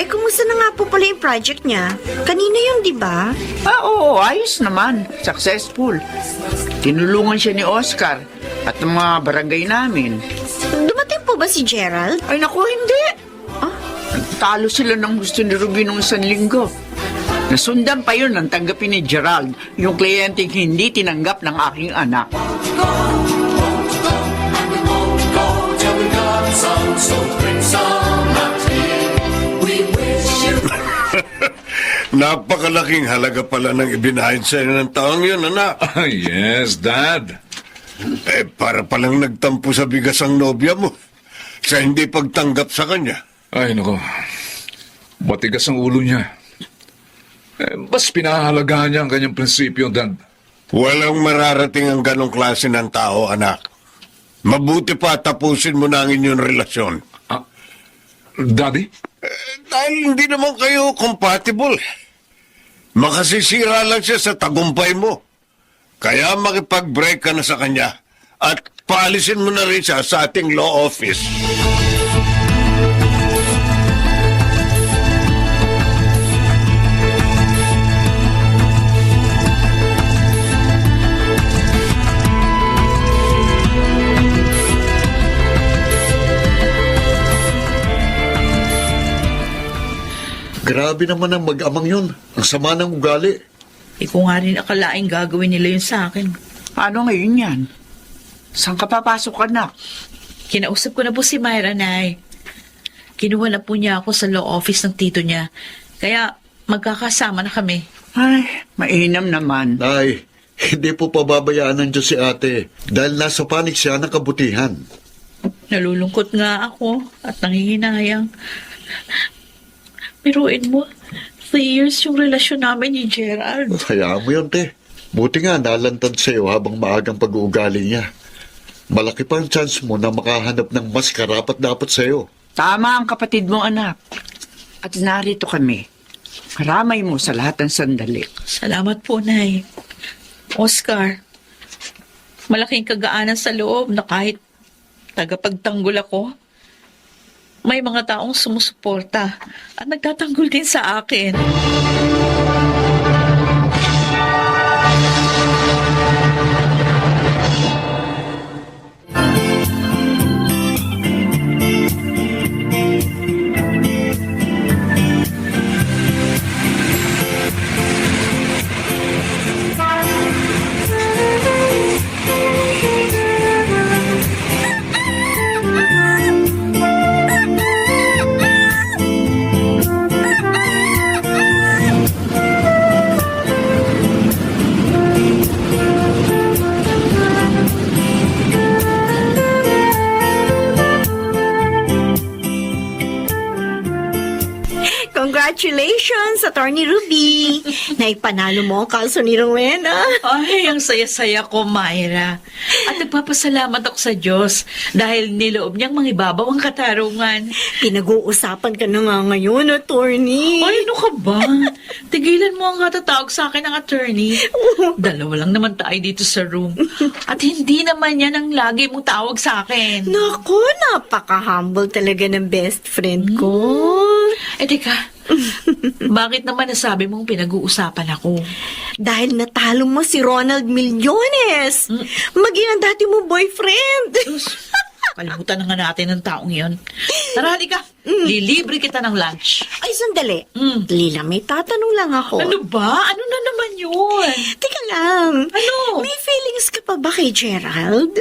Kumusta na nga po pala yung project niya? Kanina yun, di ba? Oo, ayos naman. Successful. Tinulungan siya ni Oscar at ng mga barangay namin. Dumating po ba si Gerald? Ay, naku, hindi. Nagtalo sila ng gusto ni Ruby nung isang linggo. Nasundan pa yun ng tanggapin ni Gerald, yung kliyenteng hindi tinanggap ng aking anak. Napakalaking halaga pala ng ibinahid sa'yo ng taong yun, anak. Yes, Dad. Para palang nagtampo sa bigas ang nobya mo sa hindi pagtanggap sa kanya. Ay, nako. Matigas ang ulo niya. Mas pinahahalagahan niya ang kanyang prinsipyo, Dad. Walang mararating ang ganong klase ng tao, anak. Mabuti pa tapusin mo na ang inyong relasyon. Daddy? Dahil hindi naman kayo compatible. Makasisira lang siya sa tagumpay mo. Kaya makipag-break ka na sa kanya at paalisin mo na rin siya sa ating law office. Grabe naman ang mag-amang yun. Ang sama ng ugali. Di ko nga rin akalaing gagawin nila yun sa akin. Paano ngayon yan? Saan ka papasok, anak? Kinausap ko na po si Myra, Nay. Kinuha na po niya ako sa law office ng tito niya. Kaya magkakasama na kami. Ay, mainam naman. Nay, hindi po pababayaan ng Diyos si ate dahil nasa panig siya ng kabutihan. Nalulungkot nga ako at nangihinayang. Biruin mo, 3 years yung relasyon namin ni Gerald. Hayaan mo yun, te. Buti nga nalantad sa'yo habang maagang pag-uugali niya. Malaki pa ang chance mo na makahanap ng mas karapat-dapat sa'yo. Tama ang kapatid mo, anak. At narito kami. Karamay mo sa lahat ng sandali. Salamat po, Nay. Oscar, malaking kagaanan sa loob na kahit tagapagtanggol ako, may mga taong sumusuporta at nagtatanggol din sa akin. Congratulations, Attorney Ruby! Naipanalo mo ang kaso ni Rowena. Ay, ang saya-saya ko, Myra. At nagpapasalamat ako sa Diyos dahil niloob niyang mangibabaw ang katarungan. Pinag-uusapan ka na nga ngayon, Attorney. Ay, ano ka ba? Tigilan mo ang katatawag sa akin ng attorney. Dalawa lang naman tayo dito sa room. At hindi naman yan ang lagi mong tawag sa akin. Naku, napaka-humble talaga ng best friend ko. Eh, teka. Bakit naman nasabi mong pinag-uusapan ako? Dahil natalo mo si Ronald Millones. Maging ang dati mo boyfriend. Kalimutan na nga natin ang taong yon. Tara, halika. Lilibre kita ng lunch. Ay, sandali. Lila, may tatanong lang ako. Ano ba? Ano na naman yun? Teka lang. Ano? May feelings ka pa ba kay Gerald?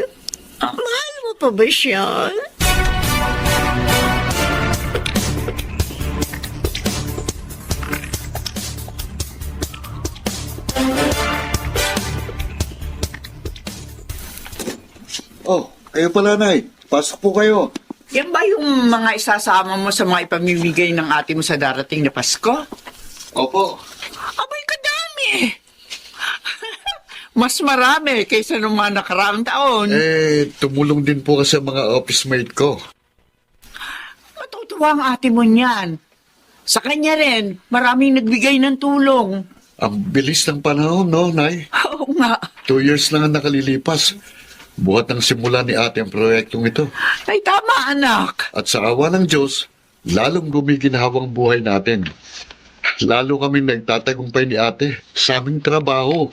Mahal mo pa ba siya? Oh, kayo pala, Nay. Pasok po kayo. Yan ba yung mga isasama mo sa mga ipamimigay ng ate mo sa darating na Pasko? Opo. Abay, kadami! Mas marami kaysa nung mga nakaraang taon. Tumulong din po kasi mga office mate ko. Matutuwa ang ate mo niyan. Sa kanya rin, maraming nagbigay ng tulong. Ang bilis ng panahon, no, Nay? Oo nga. 2 years lang ang nakalilipas. Buhat ng simula ni ate ang proyektong ito. Ay, tama, anak. At sa awa ng Diyos, lalong gumiginhawang buhay natin. Lalo kaming nagtatagumpay ni ate sa aming trabaho.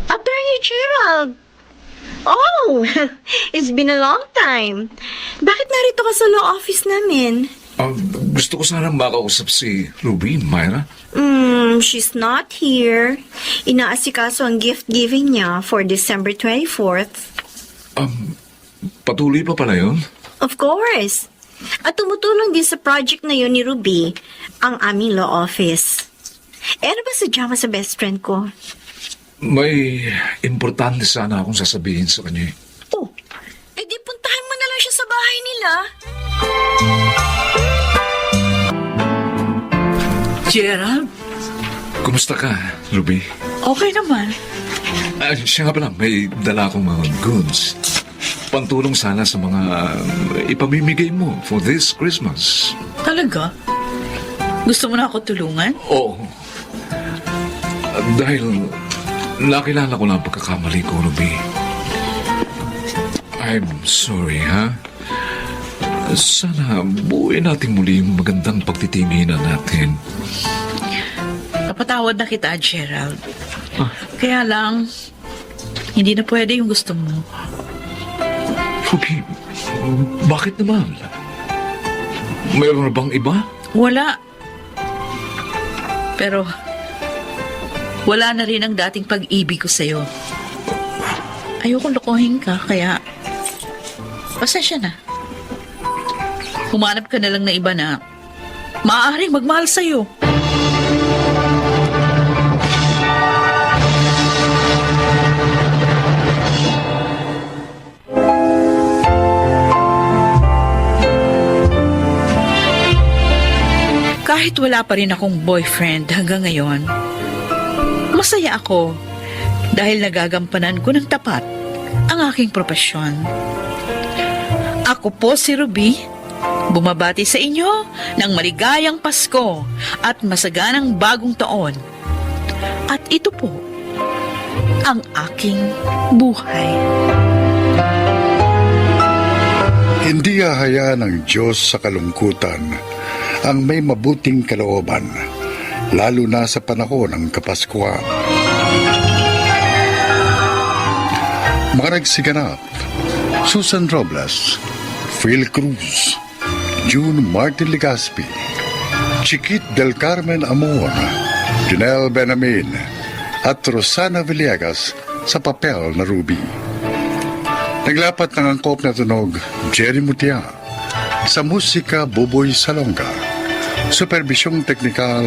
Attorney Gerald! Oh, it's been a long time. Bakit narito ka sa law office namin? Gusto ko sana makausap si Ruby, Myra. She's not here. Inaasikaso ang gift giving niya for December 24th. Patuloy pa pala yun? Of course. At tumutulong din sa project na yun ni Ruby, ang aming law office. Ano ba sadya mo sa best friend ko? May importante sana akong sasabihin sa kanya. Oh, di puntahan mo na lang siya sa bahay nila. Gerald? Kumusta ka, Ruby? Okay naman. Siya nga pala, may dala akong mga goods. Pantulong sana sa mga ipamimigay mo for this Christmas. Talaga? Gusto mo na ako tulungan? Oo. Dahil nakilala ko lang ang pagkakamali ko, Ruby. I'm sorry, ha? Sana buuin natin muli yung magandang pagtitinginan natin. Napatawad na kita, Gerald. Kaya lang, hindi na pwede yung gusto mo. Ruby, bakit naman? Mayroon na bang iba? Wala. Pero, wala na rin ang dating pag-ibig ko sa'yo. Ayokong lokohin ka, kaya pasensya na. Humanap ka na lang na iba na maaaring magmahal sa'yo. Kahit wala pa rin akong boyfriend hanggang ngayon, masaya ako dahil nagagampanan ko ng tapat ang aking propesyon. Ako po si Ruby, bumabati sa inyo ng maligayang Pasko at masaganang bagong taon. At ito po ang aking buhay. Hindi hahayaan ng Diyos sa kalungkutan ang may mabuting kalooban, lalo na sa panahon ng Kapaskuhan. Mga nagsiganap: Susan Robles, Phil Cruz, June Martin Legaspi, Chiquit del Carmen Amor, Janelle Benamin, at Rosana Villegas sa papel na Ruby. Naglapat ng angkop na tunog Jerry Mutia, sa musika Buboy Salonga, superbisyong teknikal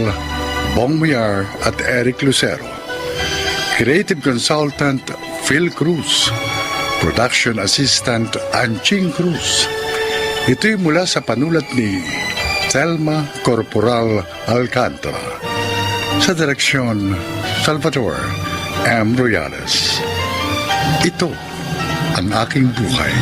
Bong Muyar at Eric Lucero, creative consultant Phil Cruz, production assistant Anching Cruz. Ito'y mula sa panulat ni Thelma Corporal Alcantara, sa direksyon Salvador M. Royales. Ito ang aking buhay.